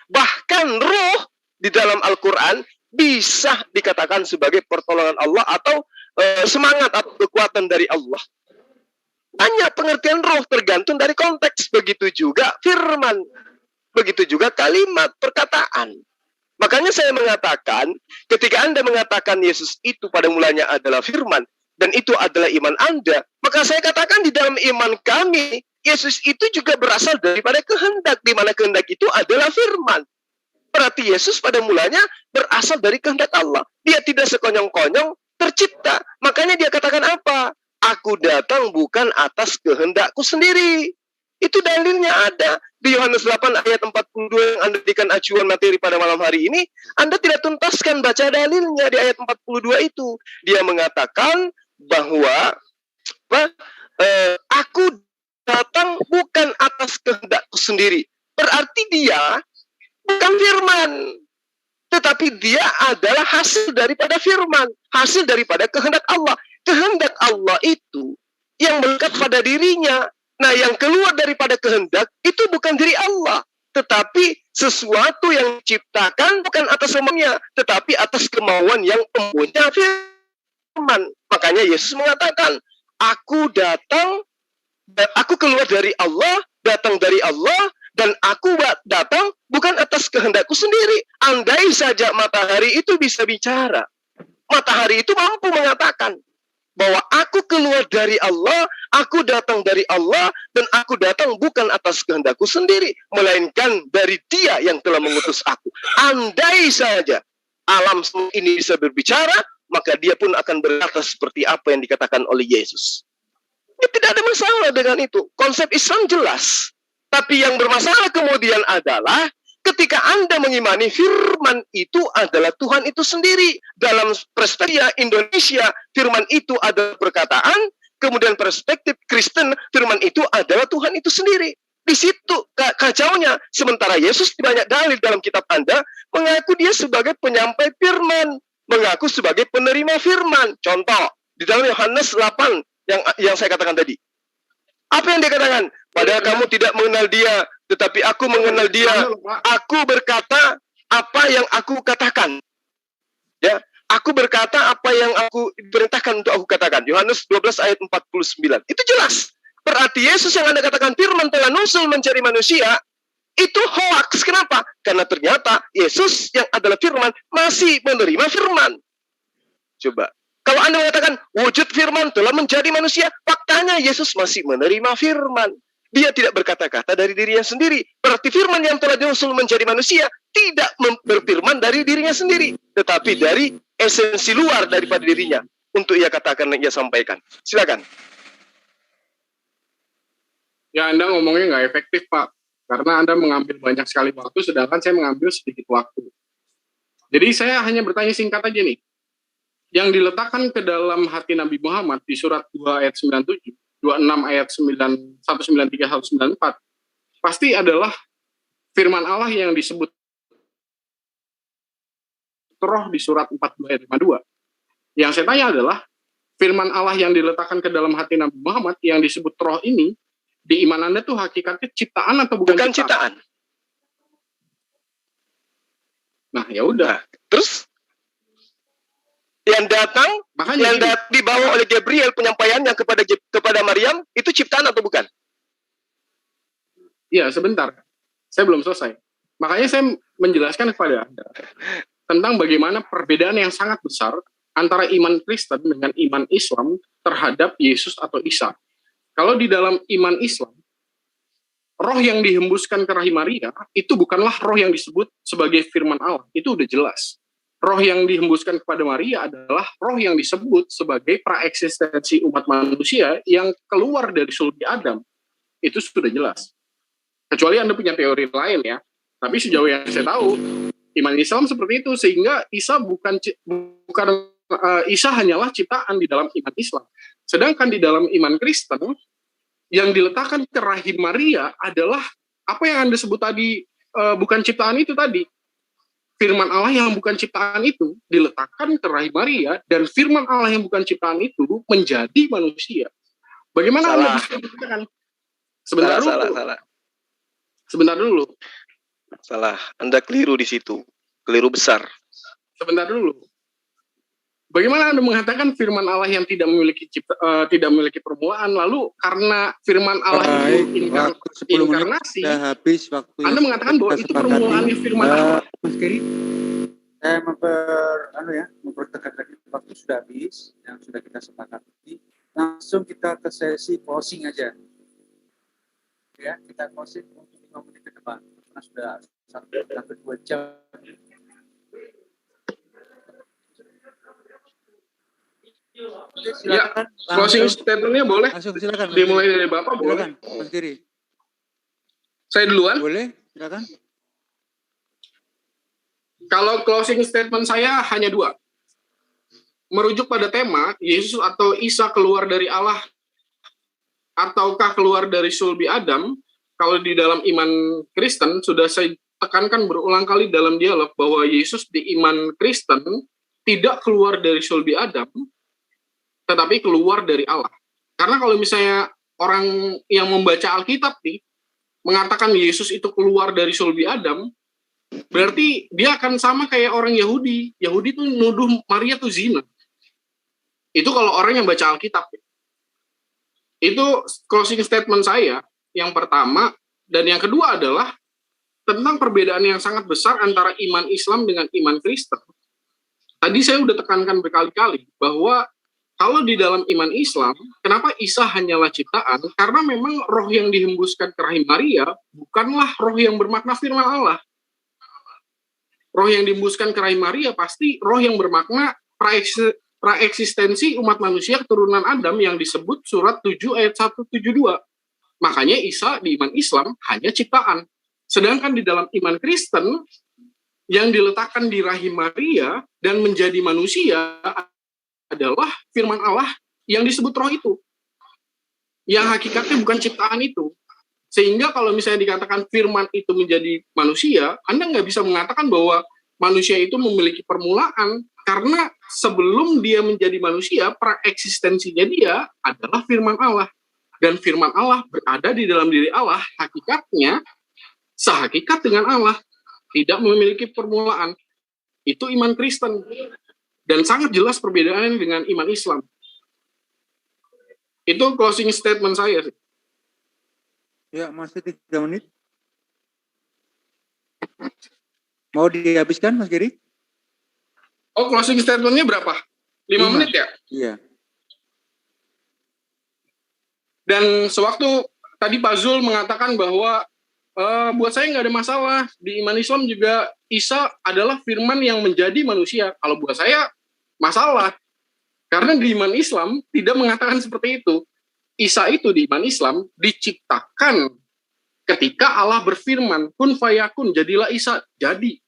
Bahkan ruh di dalam Al-Quran bisa dikatakan sebagai pertolongan Allah atau semangat atau kekuatan dari Allah. Hanya pengertian roh tergantung dari konteks. Begitu juga firman. Begitu juga kalimat, perkataan. Makanya saya mengatakan, ketika Anda mengatakan Yesus itu pada mulanya adalah firman, dan itu adalah iman Anda, maka saya katakan di dalam iman kami, Yesus itu juga berasal daripada kehendak, di mana kehendak itu adalah firman. Berarti Yesus pada mulanya berasal dari kehendak Allah. Dia tidak sekonyong-konyong tercipta. Makanya dia katakan apa? Aku datang bukan atas kehendakku sendiri. Itu dalilnya ada. Di Yohanes 8 ayat 42 yang Anda berikan acuan materi pada malam hari ini, Anda tidak tuntaskan baca dalilnya di ayat 42 itu. Dia mengatakan bahwa aku datang bukan atas kehendakku sendiri. Berarti dia bukan firman, tetapi dia adalah hasil daripada firman, hasil daripada kehendak Allah. Kehendak Allah itu yang melekat pada dirinya. Nah, yang keluar daripada kehendak itu bukan diri Allah, tetapi sesuatu yang diciptakan bukan atas semuanya, tetapi atas kemauan yang mempunyai firman. Makanya Yesus mengatakan, aku keluar dari Allah, datang dari Allah, dan aku datang bukan atas kehendakku sendiri. Andai saja matahari itu bisa bicara, matahari itu mampu mengatakan bahwa aku keluar dari Allah, aku datang dari Allah, dan aku datang bukan atas kehendakku sendiri, melainkan dari Dia yang telah mengutus aku. Andai saja alam ini bisa berbicara, maka dia pun akan berkata seperti apa yang dikatakan oleh Yesus. Ya, tidak ada masalah dengan itu. Konsep Islam jelas. Tapi yang bermasalah kemudian adalah ketika Anda mengimani firman itu adalah Tuhan itu sendiri. Dalam perspektif Indonesia, firman itu adalah perkataan. Kemudian perspektif Kristen, firman itu adalah Tuhan itu sendiri. Di situ kacaunya. Sementara Yesus di banyak dalil dalam kitab Anda mengaku dia sebagai penyampai firman, mengaku sebagai penerima firman. Contoh, di dalam Yohanes 8 yang saya katakan tadi. Apa yang dikatakan? Padahal kamu tidak mengenal dia, tetapi aku mengenal dia. Aku berkata apa yang aku katakan. Ya, aku berkata apa yang aku perintahkan untuk aku katakan. Yohanes 12 ayat 49. Itu jelas. Berarti Yesus yang Anda katakan firman telah nusul mencari manusia, itu hoax. Kenapa? Karena ternyata Yesus yang adalah firman masih menerima firman. Coba. Kalau Anda mengatakan wujud firman telah menjadi manusia, faktanya Yesus masih menerima firman. Dia tidak berkata-kata dari dirinya sendiri. Berarti firman yang telah diusul menjadi manusia tidak berfirman dari dirinya sendiri, tetapi dari esensi luar daripada dirinya untuk ia katakan dan ia sampaikan. Silakan. Ya, Anda ngomongnya nggak efektif, Pak. Karena Anda mengambil banyak sekali waktu, sedangkan saya mengambil sedikit waktu. Jadi saya hanya bertanya singkat aja nih. Yang diletakkan ke dalam hati Nabi Muhammad di surat 2 ayat 97, 26 ayat 193, 194, pasti adalah firman Allah yang disebut roh di surat 42 ayat 52. Yang saya tanya adalah, firman Allah yang diletakkan ke dalam hati Nabi Muhammad yang disebut roh ini, di iman Anda tuh hakikatnya ciptaan atau bukan ciptaan? Nah, ya udah. Terus yang datang, makanya dibawa oleh Gabriel penyampaiannya kepada Maryam, itu ciptaan atau bukan? Iya, sebentar. Saya belum selesai. Makanya saya menjelaskan kepada Anda tentang bagaimana perbedaan yang sangat besar antara iman Kristen dengan iman Islam terhadap Yesus atau Isa. Kalau di dalam iman Islam, roh yang dihembuskan ke rahim Maria, itu bukanlah roh yang disebut sebagai firman Allah. Itu udah jelas. Roh yang dihembuskan kepada Maria adalah roh yang disebut sebagai praeksistensi umat manusia yang keluar dari sulbi Adam. Itu sudah jelas. Kecuali Anda punya teori lain ya. Tapi sejauh yang saya tahu, iman Islam seperti itu. Sehingga Isa Isa hanyalah ciptaan di dalam iman Islam. Sedangkan di dalam iman Kristen, yang diletakkan ke rahim Maria adalah apa yang Anda sebut tadi, bukan ciptaan itu tadi. Firman Allah yang bukan ciptaan itu diletakkan ke rahim Maria, dan firman Allah yang bukan ciptaan itu menjadi manusia. Bagaimana Anda bisa mengatakan? Sebentar dulu. Salah. Anda keliru di situ. Keliru besar. Sebentar dulu. Bagaimana Anda mengatakan firman Allah yang tidak memiliki permulaan, lalu karena firman Allah itu inkarnasi, habis waktu Anda mengatakan bahwa itu permulaannya firman Allah. Mas Keri, saya mempertegas lagi, waktu sudah habis yang sudah kita sepakati. Langsung kita ke sesi closing aja. Ya, kita closing untuk 5 menit ke depan. Karena sudah 1-2 jam. Silakan. Closing statement-nya boleh? Langsung silakan. Dimulai dari Bapak Silakan, boleh? Mas Giri. Saya duluan? Boleh, silakan. Kalau closing statement saya hanya 2. Merujuk pada tema, Yesus atau Isa keluar dari Allah ataukah keluar dari sulbi Adam, kalau di dalam iman Kristen, sudah saya tekankan berulang kali dalam dialog bahwa Yesus di iman Kristen tidak keluar dari sulbi Adam, tetapi keluar dari Allah. Karena kalau misalnya orang yang membaca Alkitab nih, mengatakan Yesus itu keluar dari sulbi Adam, berarti dia akan sama kayak orang Yahudi. Yahudi tuh nuduh Maria tuh zina. Itu kalau orang yang baca Alkitab. Itu closing statement saya. Yang pertama, dan yang kedua adalah tentang perbedaan yang sangat besar antara iman Islam dengan iman Kristen. Tadi saya udah tekankan berkali-kali bahwa kalau di dalam iman Islam, kenapa Isa hanyalah ciptaan? Karena memang roh yang dihembuskan ke rahim Maria bukanlah roh yang bermakna firman Allah. Roh yang dihembuskan ke rahim Maria pasti roh yang bermakna praeksistensi umat manusia keturunan Adam yang disebut surat 7 ayat 172. Makanya Isa di iman Islam hanya ciptaan. Sedangkan di dalam iman Kristen yang diletakkan di rahim Maria dan menjadi manusia adalah firman Allah yang disebut roh itu. Yang hakikatnya bukan ciptaan itu. Sehingga kalau misalnya dikatakan firman itu menjadi manusia, Anda nggak bisa mengatakan bahwa manusia itu memiliki permulaan, karena sebelum dia menjadi manusia, praeksistensinya dia adalah firman Allah. Dan firman Allah berada di dalam diri Allah, hakikatnya sehakikat dengan Allah, tidak memiliki permulaan. Itu iman Kristen. Dan sangat jelas perbedaannya dengan iman Islam. Itu closing statement saya. Ya, masih 3 menit. Mau dihabiskan, Mas Giri? Oh, closing statement-nya berapa? 5 menit ya? Iya. Dan sewaktu tadi Pak Zul mengatakan bahwa buat saya nggak ada masalah. Di iman Islam juga Isa adalah firman yang menjadi manusia. Kalau buat saya, masalah. Karena di iman Islam tidak mengatakan seperti itu. Isa itu di iman Islam diciptakan ketika Allah berfirman, kun fayakun, jadilah Isa, jadi.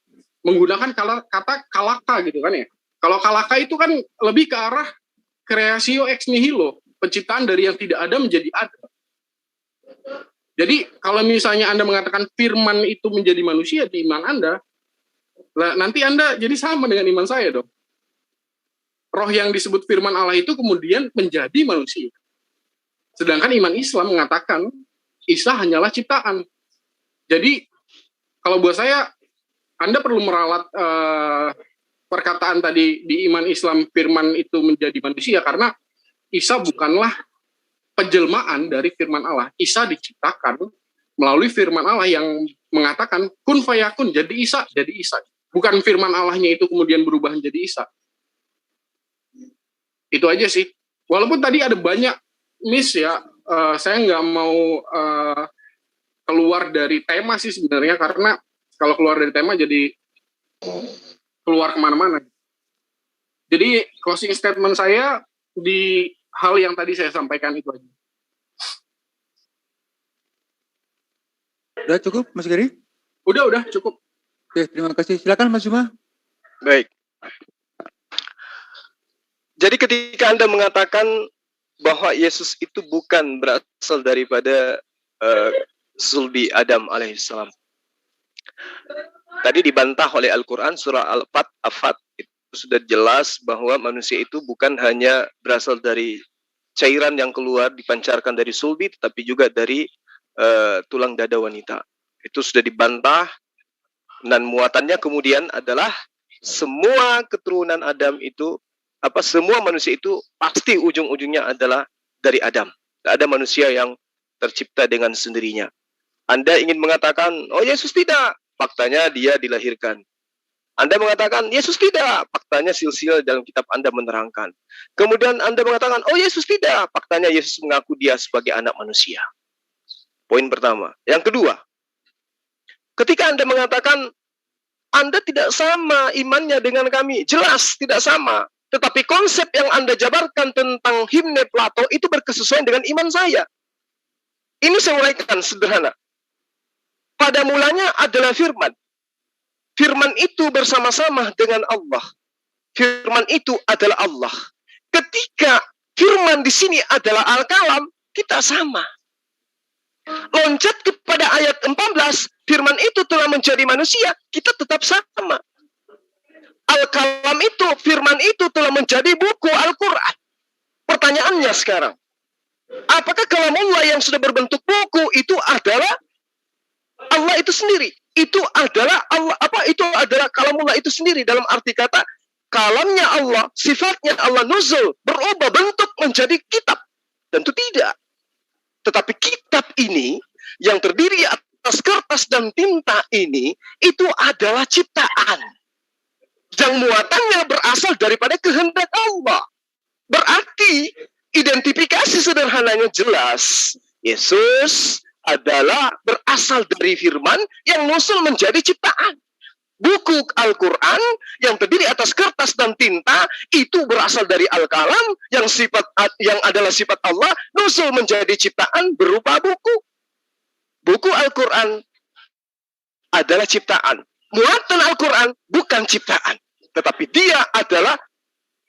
Menggunakan kata kalaka gitu kan ya. Kalau kalaka itu kan lebih ke arah creatio ex nihilo, penciptaan dari yang tidak ada menjadi ada. Jadi kalau misalnya Anda mengatakan firman itu menjadi manusia di iman Anda, nanti Anda jadi sama dengan iman saya dong. Roh yang disebut firman Allah itu kemudian menjadi manusia. Sedangkan iman Islam mengatakan Isa hanyalah ciptaan. Jadi kalau buat saya, Anda perlu meralat perkataan tadi di iman Islam firman itu menjadi manusia, karena Isa bukanlah penjelmaan dari firman Allah. Isa diciptakan melalui firman Allah yang mengatakan kun fayakun, jadi Isa, jadi Isa. Bukan firman Allahnya itu kemudian berubah menjadi Isa. Itu aja sih. Walaupun tadi ada banyak miss ya, saya nggak mau keluar dari tema sih sebenarnya, karena kalau keluar dari tema jadi keluar kemana-mana. Jadi closing statement saya di hal yang tadi saya sampaikan itu aja. Udah cukup, Mas Giri? Udah cukup. Oke, terima kasih. Silakan, Mas Juma. Baik. Jadi ketika Anda mengatakan bahwa Yesus itu bukan berasal daripada sulbi Adam alaihissalam, tadi dibantah oleh Al-Quran surah Al-Fat, itu sudah jelas bahwa manusia itu bukan hanya berasal dari cairan yang keluar dipancarkan dari sulbi, tetapi juga dari tulang dada wanita. Itu sudah dibantah, dan muatannya kemudian adalah semua keturunan Adam itu, semua manusia itu pasti ujung-ujungnya adalah dari Adam. Tidak ada manusia yang tercipta dengan sendirinya. Anda ingin mengatakan, oh Yesus tidak, faktanya dia dilahirkan. Anda mengatakan, Yesus tidak, faktanya silsilah dalam kitab Anda menerangkan. Kemudian Anda mengatakan, oh Yesus tidak, faktanya Yesus mengaku dia sebagai anak manusia. Poin pertama. Yang kedua, ketika Anda mengatakan, Anda tidak sama imannya dengan kami, jelas tidak sama. Tetapi konsep yang Anda jabarkan tentang himne Plato itu berkesesuaian dengan iman saya. Ini saya uraikan sederhana. Pada mulanya adalah firman. Firman itu bersama-sama dengan Allah. Firman itu adalah Allah. Ketika firman di sini adalah al-kalam, kita sama. Loncat kepada ayat 14, firman itu telah menjadi manusia, kita tetap sama. Al-kalam itu, firman itu telah menjadi buku Al-Quran. Pertanyaannya sekarang, apakah kalamullah yang sudah berbentuk buku itu adalah Allah itu sendiri? Itu adalah Allah, itu adalah kalamullah itu sendiri, dalam arti kata kalamnya Allah, sifatnya Allah nuzul, berubah bentuk menjadi kitab. Tentu tidak. Tetapi kitab ini yang terdiri atas kertas dan tinta ini, itu adalah ciptaan. Yang muatannya berasal daripada kehendak Allah. Berarti identifikasi sederhananya jelas. Yesus adalah berasal dari firman yang muncul menjadi ciptaan. Buku Al-Quran yang terdiri atas kertas dan tinta itu berasal dari Al-Kalam yang adalah sifat Allah, nusul menjadi ciptaan berupa buku. Buku Al-Quran adalah ciptaan. Muatan Al-Quran bukan ciptaan, tetapi dia adalah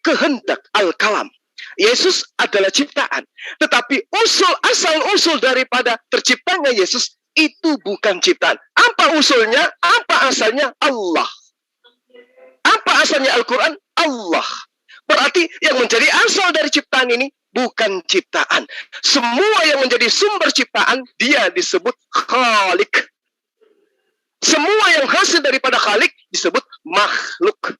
kehendak Al-Kalam. Yesus adalah ciptaan, tetapi asal-usul daripada terciptanya Yesus itu bukan ciptaan. Apa usulnya? Apa asalnya? Allah. Apa asalnya Al-Quran? Allah. Berarti yang menjadi asal dari ciptaan ini bukan ciptaan. Semua yang menjadi sumber ciptaan, dia disebut Khalik. Semua yang hasil daripada Khalik disebut makhluk.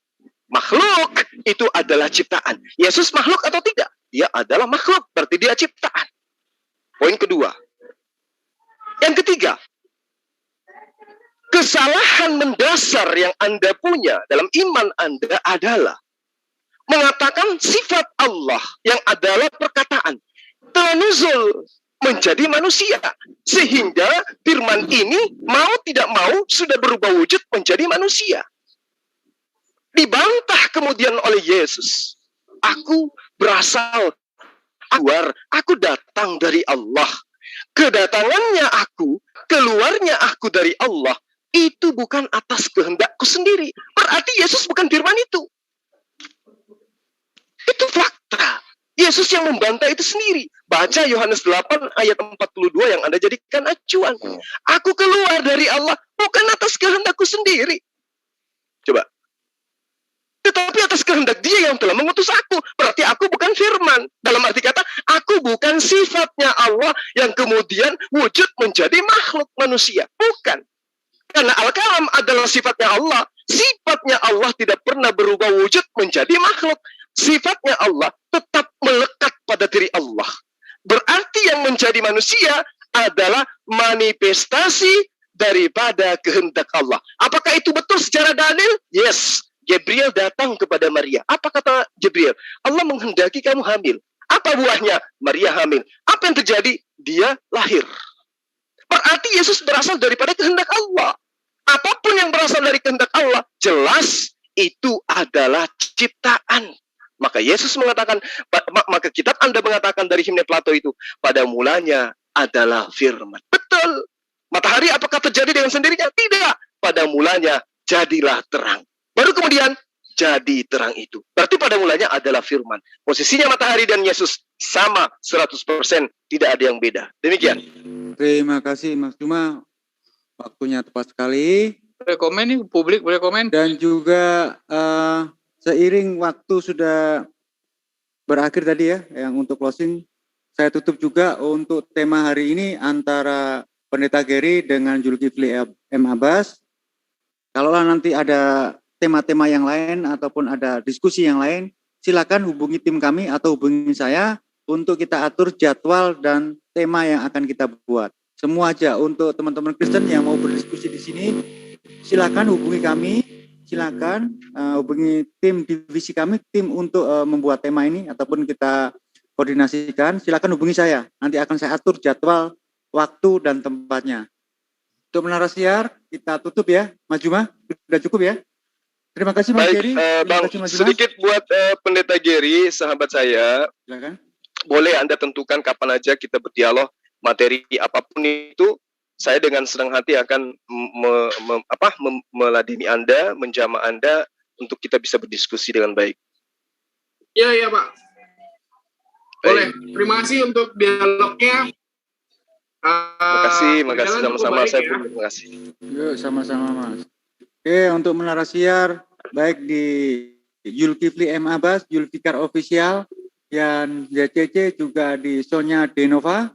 Makhluk itu adalah ciptaan. Yesus makhluk atau tidak? Dia adalah makhluk, berarti dia ciptaan. Poin kedua. Yang ketiga, kesalahan mendasar yang Anda punya dalam iman Anda adalah mengatakan sifat Allah yang adalah perkataan telah nuzul menjadi manusia. Sehingga firman ini mau tidak mau sudah berubah wujud menjadi manusia. Dibantah kemudian oleh Yesus. Aku berasal keluar, aku datang dari Allah. Kedatangannya aku, keluarnya aku dari Allah, itu bukan atas kehendakku sendiri. Berarti Yesus bukan firman itu. Itu fakta. Yesus yang membantah itu sendiri. Baca Yohanes 8 ayat 42 yang Anda jadikan acuan. Aku keluar dari Allah bukan atas kehendakku sendiri. Coba. Tetapi atas kehendak dia yang telah mengutus aku. Berarti aku bukan firman. Dalam arti kata, aku bukan sifatnya Allah yang kemudian wujud menjadi makhluk manusia. Bukan. Karena Al-Kalam adalah sifatnya Allah. Sifatnya Allah tidak pernah berubah wujud menjadi makhluk. Sifatnya Allah tetap melekat pada diri Allah. Berarti yang menjadi manusia adalah manifestasi daripada kehendak Allah. Apakah itu betul secara dalil? Yes. Gabriel datang kepada Maria. Apa kata Gabriel? Allah menghendaki kamu hamil. Apa buahnya? Maria hamil. Apa yang terjadi? Dia lahir. Berarti Yesus berasal daripada kehendak Allah. Apapun yang berasal dari kehendak Allah, jelas itu adalah ciptaan. Maka Yesus mengatakan, maka kitab Anda mengatakan dari himne Plato itu, pada mulanya adalah firman. Betul. Matahari apakah terjadi dengan sendirinya? Tidak. Pada mulanya jadilah terang. Baru kemudian jadi terang itu. Berarti pada mulanya adalah firman. Posisinya matahari dan Yesus sama 100%. Tidak ada yang beda. Demikian. Terima kasih Mas Juma. Waktunya tepat sekali. Boleh komen nih, publik boleh komen. Dan juga seiring waktu sudah berakhir tadi ya, yang untuk closing, saya tutup juga untuk tema hari ini antara Pendeta Gary dengan Zulkifli M. Abbas. Kalaulah nanti ada tema-tema yang lain ataupun ada diskusi yang lain, silakan hubungi tim kami atau hubungi saya untuk kita atur jadwal dan tema yang akan kita buat. Semua aja untuk teman-teman Kristen yang mau berdiskusi di sini, silakan hubungi kami, silakan hubungi tim divisi kami, tim untuk membuat tema ini ataupun kita koordinasikan. Silakan hubungi saya. Nanti akan saya atur jadwal, waktu dan tempatnya. Untuk menara siar kita tutup ya, Mas Juma, sudah cukup ya? Terima kasih Mas Baik, Geri. Terima Bang, kasih Mas Dimas. sedikit buat Pendeta Geri, sahabat saya. Silakan. Boleh Anda tentukan kapan aja kita berdialog, materi apapun itu, saya dengan senang hati akan meladeni Anda, menjamah Anda untuk kita bisa berdiskusi dengan baik. Iya Pak. Boleh. Baik. Terima kasih untuk dialognya. Terima kasih berjalan cukup sama-sama. baik Saya ya. pun terima kasih. Yuk, sama-sama Mas. Oke, untuk menarasiar baik di Zulkifli M. Abbas, Zulfikar Official, dan JCC juga di Sonya Denova.